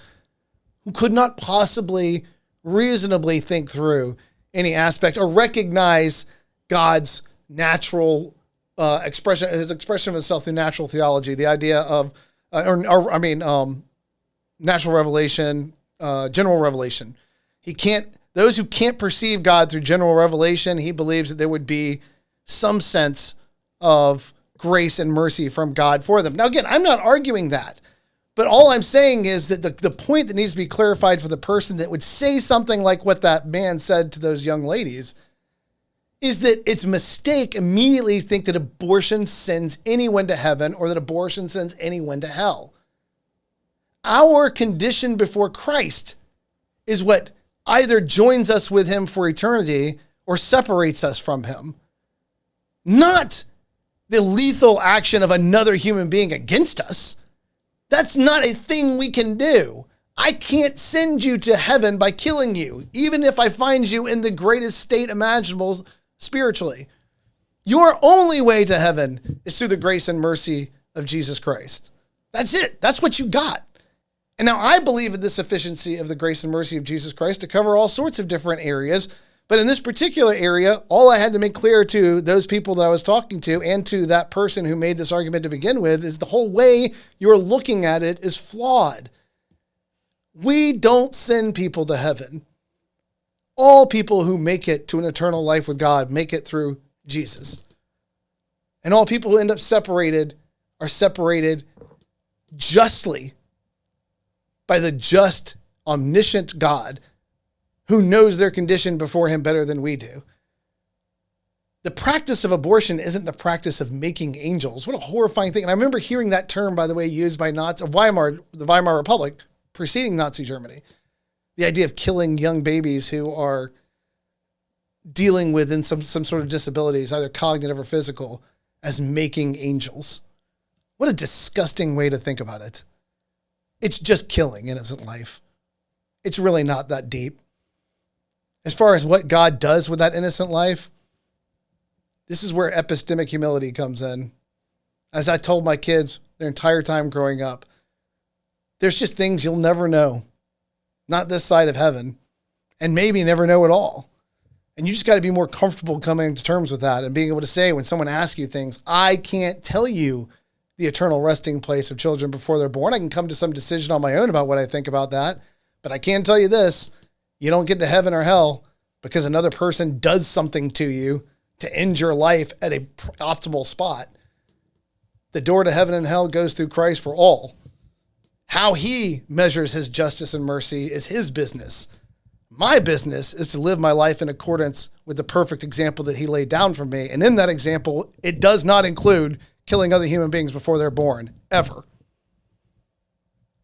who could not possibly reasonably think through any aspect or recognize God's natural expression, his expression of himself through natural theology, the idea of, natural revelation, general revelation. Those who can't perceive God through general revelation, he believes that there would be some sense of grace and mercy from God for them. Now, again, I'm not arguing that, but all I'm saying is that the point that needs to be clarified for the person that would say something like what that man said to those young ladies is that it's a mistake immediately to think that abortion sends anyone to heaven or that abortion sends anyone to hell. Our condition before Christ is what either joins us with him for eternity or separates us from him. Not the lethal action of another human being against us. That's not a thing we can do. I can't send you to heaven by killing you, even if I find you in the greatest state imaginable spiritually. Your only way to heaven is through the grace and mercy of Jesus Christ. That's it. That's what you got. And now I believe in the sufficiency of the grace and mercy of Jesus Christ to cover all sorts of different areas. But in this particular area, all I had to make clear to those people that I was talking to and to that person who made this argument to begin with is the whole way you're looking at it is flawed. We don't send people to heaven. All people who make it to an eternal life with God make it through Jesus. And all people who end up separated are separated justly by the just, omniscient God who knows their condition before him better than we do. The practice of abortion isn't the practice of making angels. What a horrifying thing. And I remember hearing that term, by the way, used by Nazis of the Weimar Republic, preceding Nazi Germany. The idea of killing young babies who are dealing with some sort of disabilities, either cognitive or physical, as making angels. What a disgusting way to think about it. It's just killing innocent life. It's really not that deep. As far as what God does with that innocent life, this is where epistemic humility comes in. As I told my kids their entire time growing up, there's just things you'll never know. Not this side of heaven, and maybe never know at all. And you just got to be more comfortable coming to terms with that and being able to say when someone asks you things, I can't tell you the eternal resting place of children before they're born. I can come to some decision on my own about what I think about that, but I can tell you this, you don't get to heaven or hell because another person does something to you to end your life at a optimal spot. The door to heaven and hell goes through Christ for all. How he measures his justice and mercy is his business. My business is to live my life in accordance with the perfect example that he laid down for me. And in that example, it does not include killing other human beings before they're born, ever.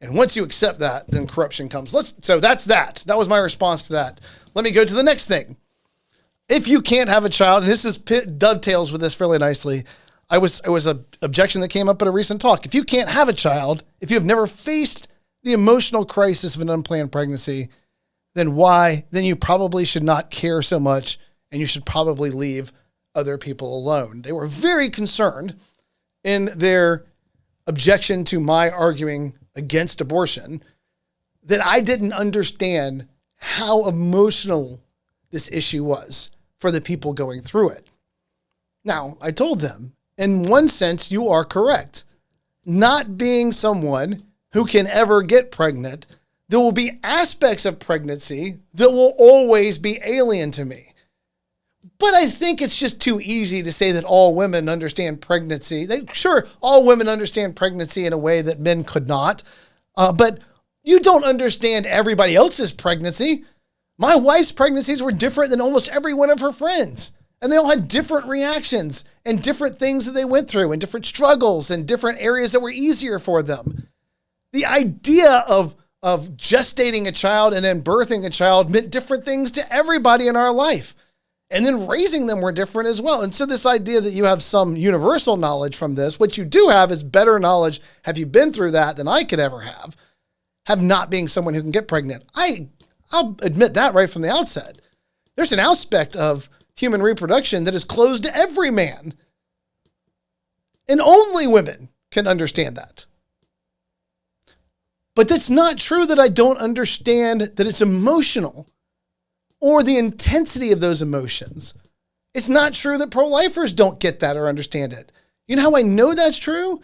And once you accept that, then corruption comes. So that's that. That was my response to that. Let me go to the next thing. If you can't have a child, and this dovetails with this fairly nicely, it was an objection that came up at a recent talk. If you can't have a child, if you have never faced the emotional crisis of an unplanned pregnancy, then you probably should not care so much, and you should probably leave other people alone. They were very concerned in their objection to my arguing against abortion that I didn't understand how emotional this issue was for the people going through it. Now, I told them, in one sense, you are correct. Not being someone who can ever get pregnant, there will be aspects of pregnancy that will always be alien to me. But I think it's just too easy to say that all women understand pregnancy. Sure, all women understand pregnancy in a way that men could not, but you don't understand everybody else's pregnancy. My wife's pregnancies were different than almost every one of her friends. And they all had different reactions and different things that they went through and different struggles and different areas that were easier for them. The idea of gestating a child and then birthing a child meant different things to everybody in our life. And then raising them were different as well. And so this idea that you have some universal knowledge from this, what you do have is better knowledge. Have you been through that than I could ever have not being someone who can get pregnant. I'll admit that right from the outset. There's an aspect of human reproduction that is closed to every man. And only women can understand that. But that's not true that I don't understand that it's emotional or the intensity of those emotions. It's not true that pro-lifers don't get that or understand it. You know how I know that's true?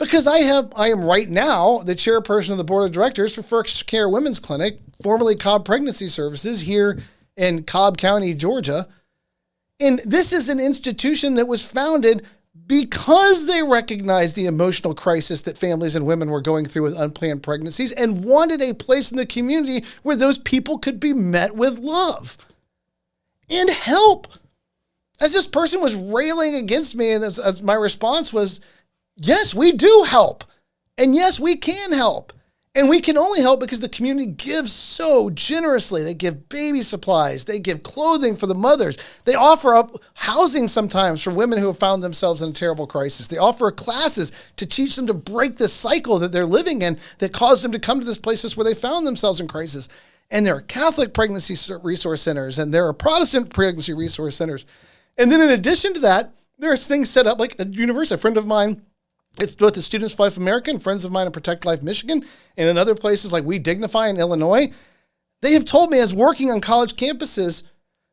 Because I am right now the chairperson of the board of directors for First Care Women's Clinic, formerly Cobb Pregnancy Services here in Cobb County, Georgia. And this is an institution that was founded because they recognized the emotional crisis that families and women were going through with unplanned pregnancies and wanted a place in the community where those people could be met with love and help. As this person was railing against me, and as my response was, yes, we do help. And yes, we can help. And we can only help because the community gives so generously. They give baby supplies. They give clothing for the mothers. They offer up housing sometimes for women who have found themselves in a terrible crisis. They offer classes to teach them to break the cycle that they're living in that caused them to come to these places where they found themselves in crisis. And there are Catholic pregnancy resource centers, and there are Protestant pregnancy resource centers. And then in addition to that, there's things set up like a university. A friend of mine, it's with the Students for Life America, and friends of mine in Protect Life Michigan, and in other places like We Dignify in Illinois, they have told me as working on college campuses,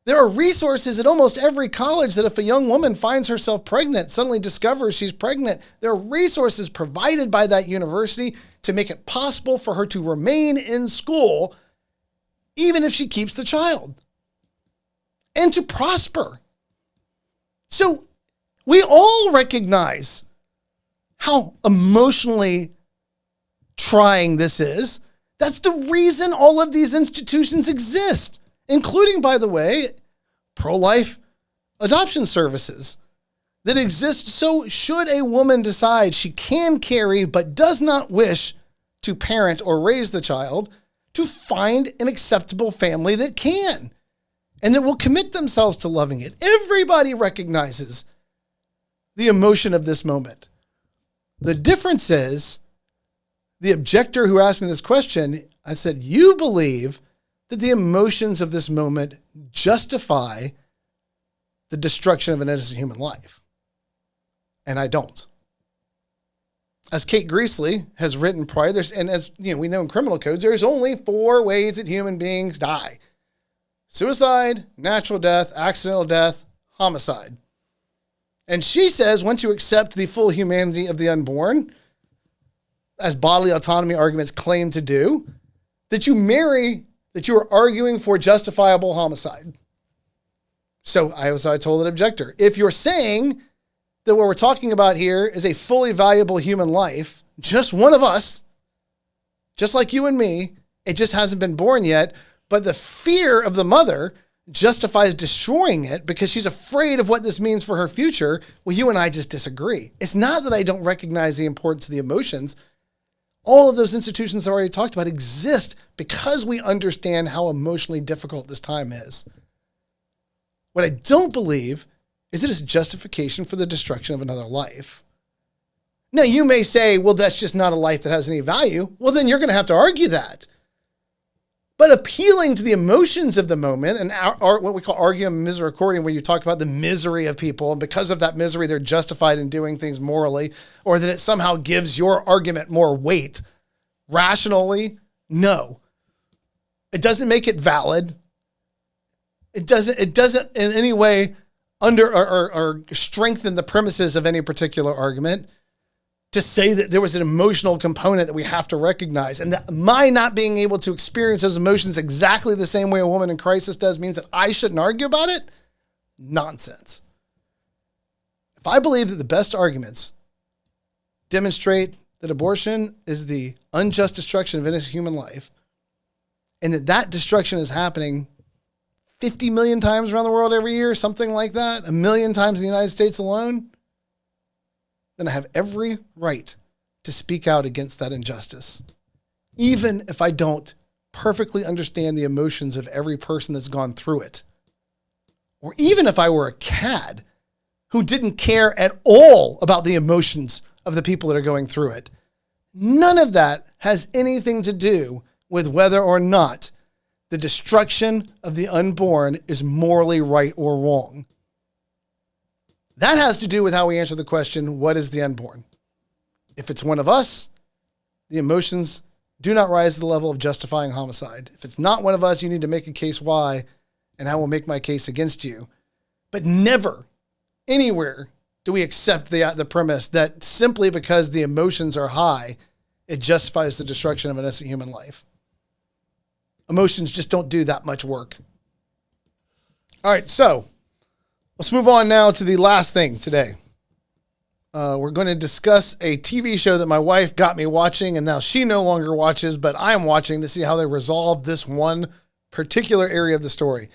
there are resources at almost every college that if a young woman finds herself pregnant, suddenly discovers she's pregnant, there are resources provided by that university to make it possible for her to remain in school, even if she keeps the child, and to prosper. So we all recognize how emotionally trying this is. That's the reason all of these institutions exist, including, by the way, pro-life adoption services that exist. So should a woman decide she can carry but does not wish to parent or raise the child, to find an acceptable family that can and that will commit themselves to loving it. Everybody recognizes the emotion of this moment. The difference is, the objector who asked me this question, I said, you believe that the emotions of this moment justify the destruction of an innocent human life. And I don't. As Kate Greasley has written prior, and as we know in criminal codes, there's only 4 ways that human beings die: suicide, natural death, accidental death, homicide. And she says, once you accept the full humanity of the unborn, as bodily autonomy arguments claim to do, that you are arguing for justifiable homicide. So I told an objector, if you're saying that what we're talking about here is a fully valuable human life, just one of us, just like you and me, it just hasn't been born yet, but the fear of the mother justifies destroying it because she's afraid of what this means for her future, well, you and I just disagree. It's not that I don't recognize the importance of the emotions. All of those institutions I already talked about exist because we understand how emotionally difficult this time is. What I don't believe is that it's justification for the destruction of another life. Now, you may say, well, that's just not a life that has any value. Well, then you're going to have to argue that. But appealing to the emotions of the moment, and what we call argument misericordiam, where you talk about the misery of people, and because of that misery, they're justified in doing things morally, or that it somehow gives your argument more weight. Rationally, no. It doesn't make it valid. It doesn't in any way or strengthen the premises of any particular argument to say that there was an emotional component that we have to recognize. And that my not being able to experience those emotions exactly the same way a woman in crisis does means that I shouldn't argue about it? Nonsense. If I believe that the best arguments demonstrate that abortion is the unjust destruction of innocent human life, and that destruction is happening 50 million times around the world every year, something like that, 1 million times in the United States alone, then I have every right to speak out against that injustice, even if I don't perfectly understand the emotions of every person that's gone through it. Or even if I were a cad who didn't care at all about the emotions of the people that are going through it. None of that has anything to do with whether or not the destruction of the unborn is morally right or wrong. That has to do with how we answer the question, what is the unborn? If it's one of us, the emotions do not rise to the level of justifying homicide. If it's not one of us, you need to make a case why, and I will make my case against you. But never, anywhere, do we accept the premise that simply because the emotions are high, it justifies the destruction of an innocent human life. Emotions just don't do that much work. All right, so let's move on now to the last thing today. We're going to discuss a TV show that my wife got me watching, and now she no longer watches, but I am watching to see how they resolve this one particular area of the story.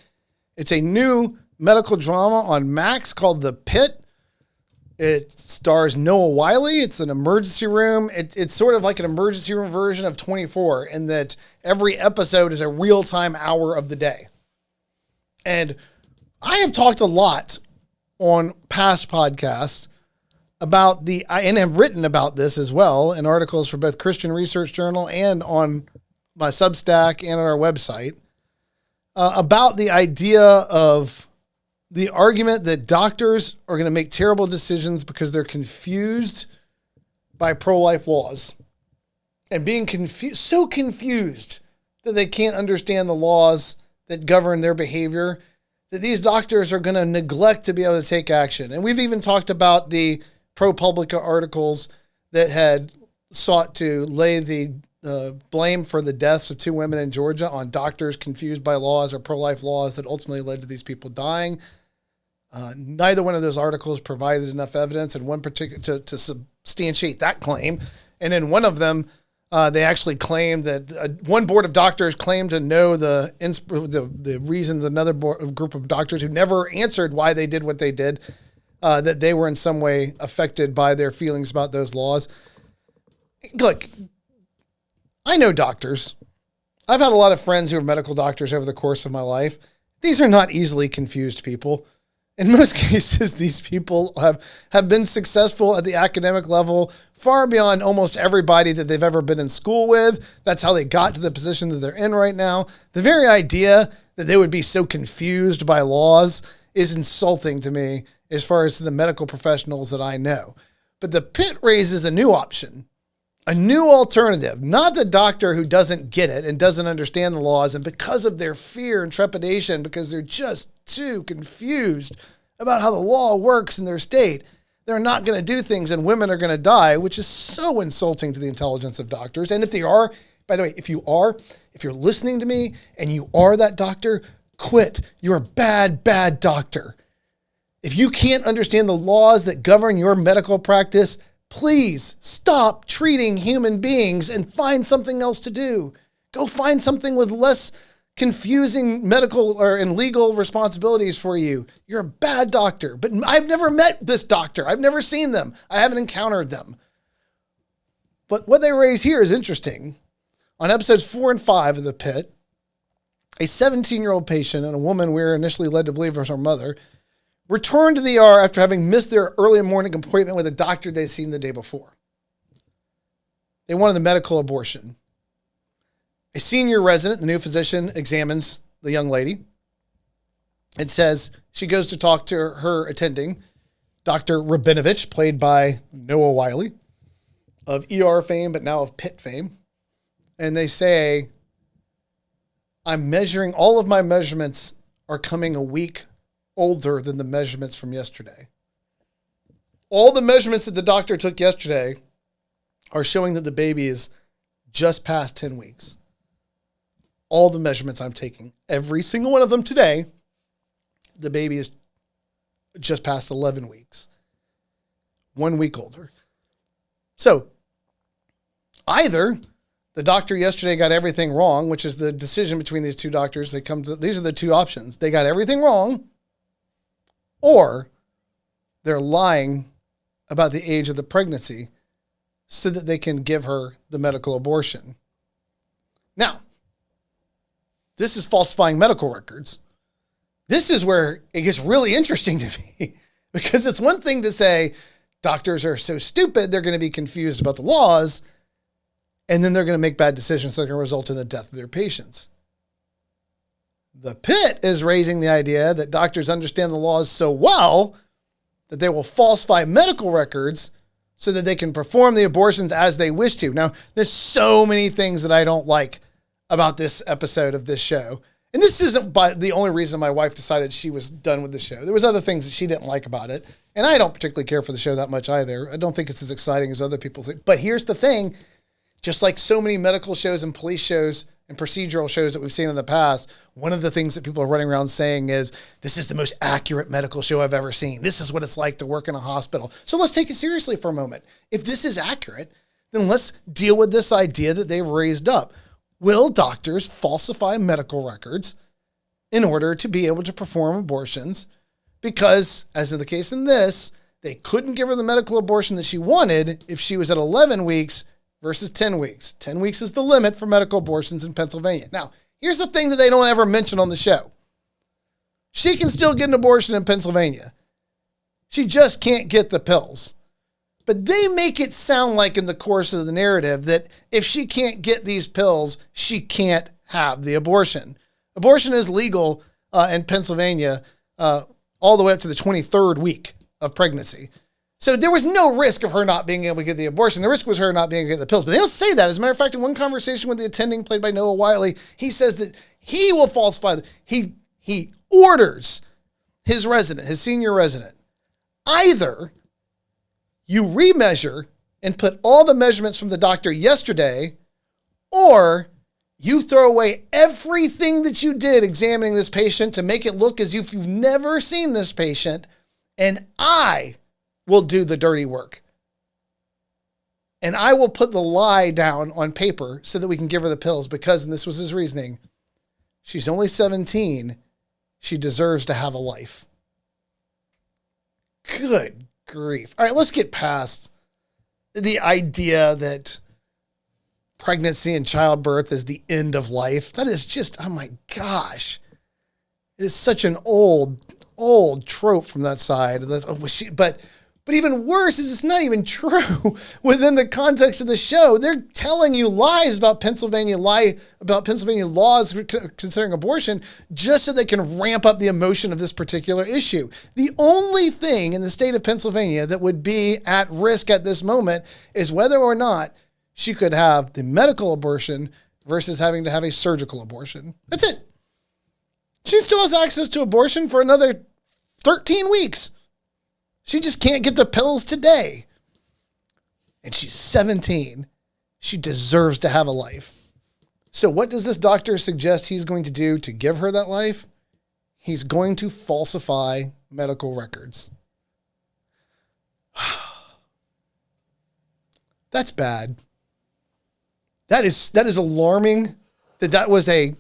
It's a new medical drama on Max called The Pit. It stars Noah Wyle. It's an emergency room. It's sort of like an emergency room version of 24 in that every episode is a real-time hour of the day. And I have talked a lot on past podcasts about and have written about this as well in articles for both Christian Research Journal and on my Substack and on our website about the idea of the argument that doctors are going to make terrible decisions because they're confused by pro-life laws and being so confused that they can't understand the laws that govern their behavior, that these doctors are going to neglect to be able to take action. And we've even talked about the ProPublica articles that had sought to lay the blame for the deaths of 2 women in Georgia on doctors confused by laws or pro-life laws that ultimately led to these people dying. Neither one of those articles provided enough evidence in one particular to substantiate that claim. And in one of them, they actually claimed that one board of doctors claimed to know the reason another group of doctors who never answered why they did what they did, that they were in some way affected by their feelings about those laws. Look, I know doctors. I've had a lot of friends who are medical doctors over the course of my life. These are not easily confused people. In most cases, these people have been successful at the academic level far beyond almost everybody that they've ever been in school with. That's how they got to the position that they're in right now. The very idea that they would be so confused by laws is insulting to me as far as the medical professionals that I know. But The Pit raises a new option, a new alternative, not the doctor who doesn't get it and doesn't understand the laws, and because of their fear and trepidation, because they're just too confused about how the law works in their state, they're not going to do things and women are going to die, which is so insulting to the intelligence of doctors. And if they are, by the way, if you're listening to me and you are that doctor, quit. You're a bad, bad doctor. If you can't understand the laws that govern your medical practice, please stop treating human beings and find something else to do. Go find something with less confusing medical and legal responsibilities for you. You're a bad doctor, but I've never met this doctor. I've never seen them. I haven't encountered them. But what they raise here is interesting. On episodes 4 and 5 of The Pit, a 17-year-old patient and a woman we were initially led to believe was her mother returned to the ER after having missed their early morning appointment with a doctor they'd seen the day before. They wanted a medical abortion. A senior resident, the new physician, examines the young lady. It says she goes to talk to her attending, Dr. Rabinovich, played by Noah Wyle, of ER fame, but now of Pit fame. And they say, all of my measurements are coming a week older than the measurements from yesterday. All the measurements that the doctor took yesterday are showing that the baby is just past 10 weeks. All the measurements I'm taking, every single one of them today, the baby is just past 11 weeks. 1 week older. So either the doctor yesterday got everything wrong, which is the decision between these two doctors. These are the two options. They got everything wrong, or they're lying about the age of the pregnancy so that they can give her the medical abortion. Now, this is falsifying medical records. This is where it gets really interesting to me, because it's one thing to say doctors are so stupid they're going to be confused about the laws, and then they're going to make bad decisions that are going to result in the death of their patients. The Pit is raising the idea that doctors understand the laws so well that they will falsify medical records so that they can perform the abortions as they wish to. Now, there's so many things that I don't like about this episode of this show. And this isn't the only reason my wife decided she was done with the show. There was other things that she didn't like about it. And I don't particularly care for the show that much either. I don't think it's as exciting as other people think. But here's the thing. Just like so many medical shows and police shows and procedural shows that we've seen in the past, one of the things that people are running around saying is, this is the most accurate medical show I've ever seen. This is what it's like to work in a hospital. So let's take it seriously for a moment. If this is accurate, then let's deal with this idea that they've raised up. Will doctors falsify medical records in order to be able to perform abortions? Because, as in the case in this, they couldn't give her the medical abortion that she wanted if she was at 11 weeks versus 10 weeks. 10 weeks is the limit for medical abortions in Pennsylvania. Now, here's the thing that they don't ever mention on the show. She can still get an abortion in Pennsylvania. She just can't get the pills. But they make it sound like in the course of the narrative that if she can't get these pills, she can't have the abortion. Abortion is legal in Pennsylvania all the way up to the 23rd week of pregnancy. So there was no risk of her not being able to get the abortion. The risk was her not being able to get the pills. But they don't say that. As a matter of fact, in one conversation with the attending played by Noah Wiley, he says that he will falsify. He orders his resident, his senior resident, either you remeasure and put all the measurements from the doctor yesterday, or you throw away everything that you did examining this patient to make it look as if you've never seen this patient, and I will do the dirty work. And I will put the lie down on paper so that we can give her the pills because, and this was his reasoning, she's only 17. She deserves to have a life. Good grief. All right, let's get past the idea that pregnancy and childbirth is the end of life. That is just, oh my gosh. It is such an old trope from that side. But even worse is it's not even true within the context of the show. They're telling you lies about Pennsylvania laws concerning abortion just so they can ramp up the emotion of this particular issue. The only thing in the state of Pennsylvania that would be at risk at this moment is whether or not she could have the medical abortion versus having to have a surgical abortion. That's it. She still has access to abortion for another 13 weeks. She just can't get the pills today. And she's 17. She deserves to have a life. So what does this doctor suggest he's going to do to give her that life? He's going to falsify medical records. That's bad. That is alarming that was a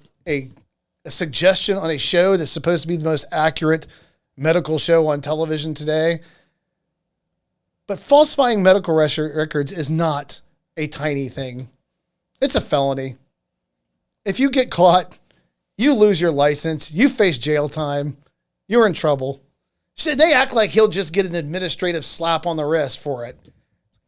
suggestion on a show that's supposed to be the most accurate medical show on television today. But falsifying medical records is not a tiny thing. It's a felony. If you get caught, you lose your license, you face jail time, you're in trouble. They act like he'll just get an administrative slap on the wrist for it.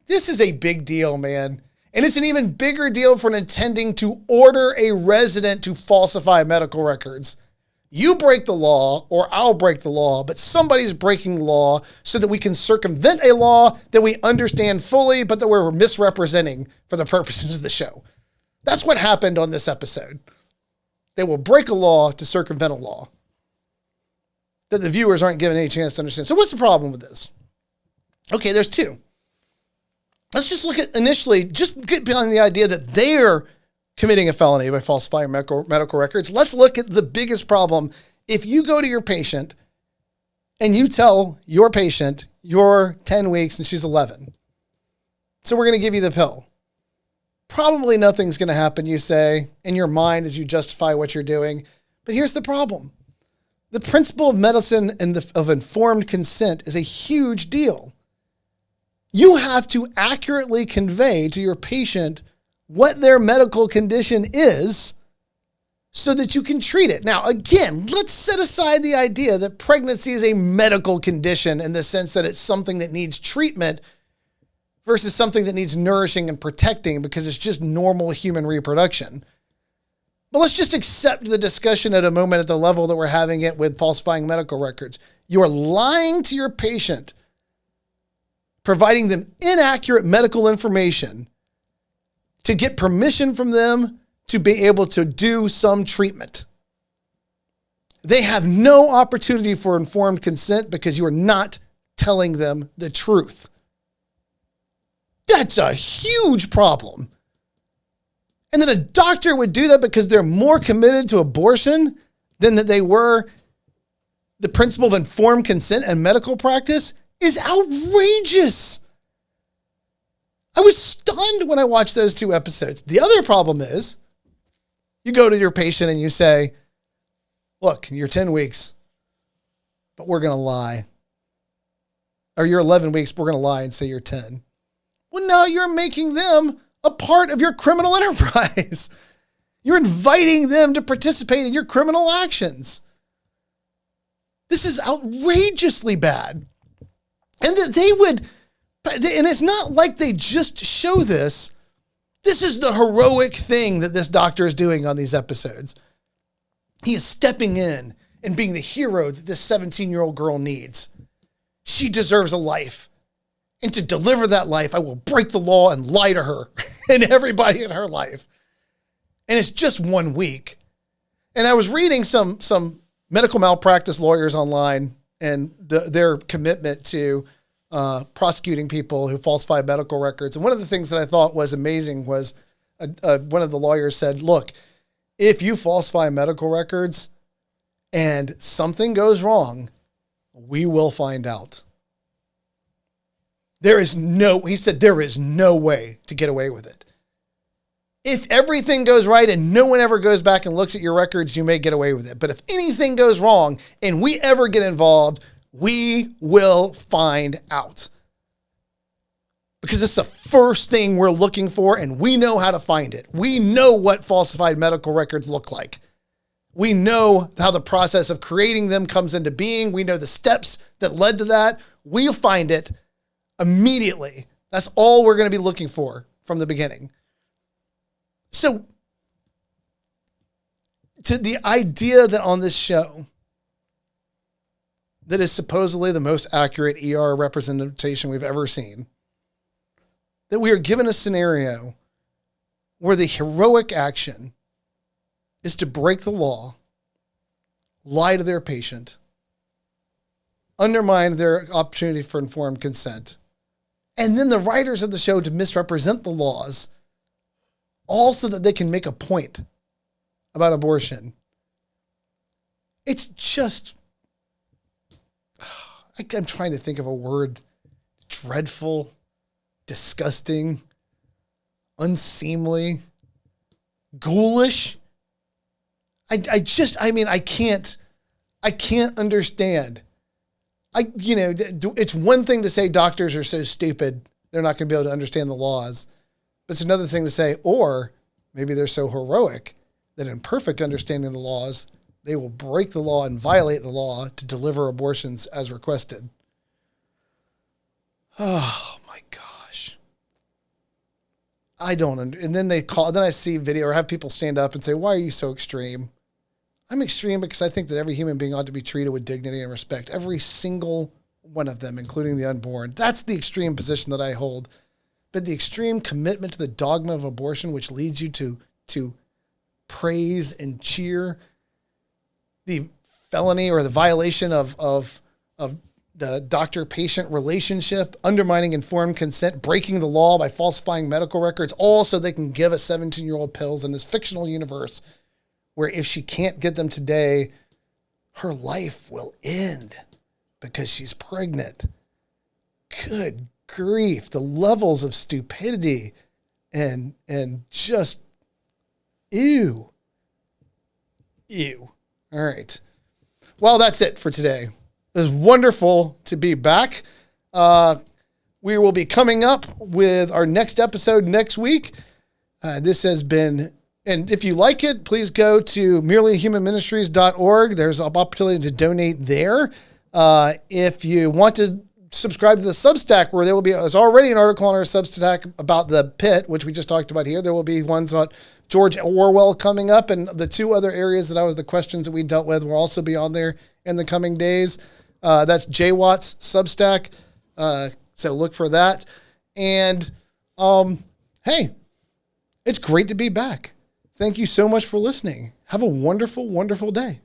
This is a big deal, man. And it's an even bigger deal for intending to order a resident to falsify medical records. You break the law, or I'll break the law, but somebody's breaking the law so that we can circumvent a law that we understand fully, but that we're misrepresenting for the purposes of the show. That's what happened on this episode. They will break a law to circumvent a law. that the viewers aren't given any chance to understand. So what's the problem with this? Okay, there's two. Let's just look at initially, just get beyond the idea that they're committing a felony by falsifying medical records. Let's look at the biggest problem. If you go to your patient and you tell your patient you're 10 weeks and she's 11, so we're going to give you the pill. Probably nothing's going to happen, you say, in your mind as you justify what you're doing. But here's the problem. The principle of medicine and of informed consent is a huge deal. You have to accurately convey to your patient what their medical condition is so that you can treat it. Now, again, let's set aside the idea that pregnancy is a medical condition in the sense that it's something that needs treatment versus something that needs nourishing and protecting because it's just normal human reproduction. But let's just accept the discussion at a moment at the level that we're having it with falsifying medical records. You're lying to your patient, providing them inaccurate medical information to get permission from them to be able to do some treatment. They have no opportunity for informed consent because you are not telling them the truth. That's a huge problem. And that a doctor would do that because they're more committed to abortion than that they were the principle of informed consent and medical practice is outrageous. I was stunned when I watched those two episodes. The other problem is you go to your patient and you say, look, you're 10 weeks, but we're going to lie. Or you're 11 weeks, but we're going to lie and say you're 10. Well, now you're making them a part of your criminal enterprise. You're inviting them to participate in your criminal actions. This is outrageously bad. And that they would, and it's not like they just show this. This is the heroic thing that this doctor is doing on these episodes. He is stepping in and being the hero that this 17-year-old girl needs. She deserves a life. And to deliver that life, I will break the law and lie to her and everybody in her life. And it's just 1 week. And I was reading some medical malpractice lawyers online and their commitment to prosecuting people who falsify medical records. And one of the things that I thought was amazing was one of the lawyers said, look, if you falsify medical records and something goes wrong, we will find out. He said, there is no way to get away with it. If everything goes right and no one ever goes back and looks at your records, you may get away with it. But if anything goes wrong and we ever get involved, we will find out. Because it's the first thing we're looking for and we know how to find it. We know what falsified medical records look like. We know how the process of creating them comes into being. We know the steps that led to that. We'll find it immediately. That's all we're going to be looking for from the beginning. So, to the idea that on this show, that is supposedly the most accurate ER representation we've ever seen, that we are given a scenario where the heroic action is to break the law, lie to their patient, undermine their opportunity for informed consent, and then the writers of the show to misrepresent the laws, all so that they can make a point about abortion. It's just, I'm trying to think of a word, dreadful, disgusting, unseemly, ghoulish. I can't understand. It's one thing to say doctors are so stupid, they're not going to be able to understand the laws. But it's another thing to say, or maybe they're so heroic that in perfect understanding of the laws, they will break the law and violate the law to deliver abortions as requested. Oh my gosh. And then then I see video or have people stand up and say, why are you so extreme? I'm extreme because I think that every human being ought to be treated with dignity and respect. Every single one of them, including the unborn. That's the extreme position that I hold. But the extreme commitment to the dogma of abortion, which leads you to praise and cheer the felony or the violation of the doctor-patient relationship, undermining informed consent, breaking the law by falsifying medical records, all so they can give a 17-year-old pills in this fictional universe where if she can't get them today, her life will end because she's pregnant. Good grief. The levels of stupidity and just ew. Ew. All right. Well, that's it for today. It was wonderful to be back. We will be coming up with our next episode next week. This has been, and if you like it, please go to merelyhumanministries.org. There's an opportunity to donate there. If you want to subscribe to the Substack, where there's already an article on our Substack about the pit, which we just talked about here. There will be ones about George Orwell coming up, and the two other areas the questions that we dealt with will also be on there in the coming days. That's Jay Watt's Substack. So look for that. And hey, it's great to be back. Thank you so much for listening. Have a wonderful, wonderful day.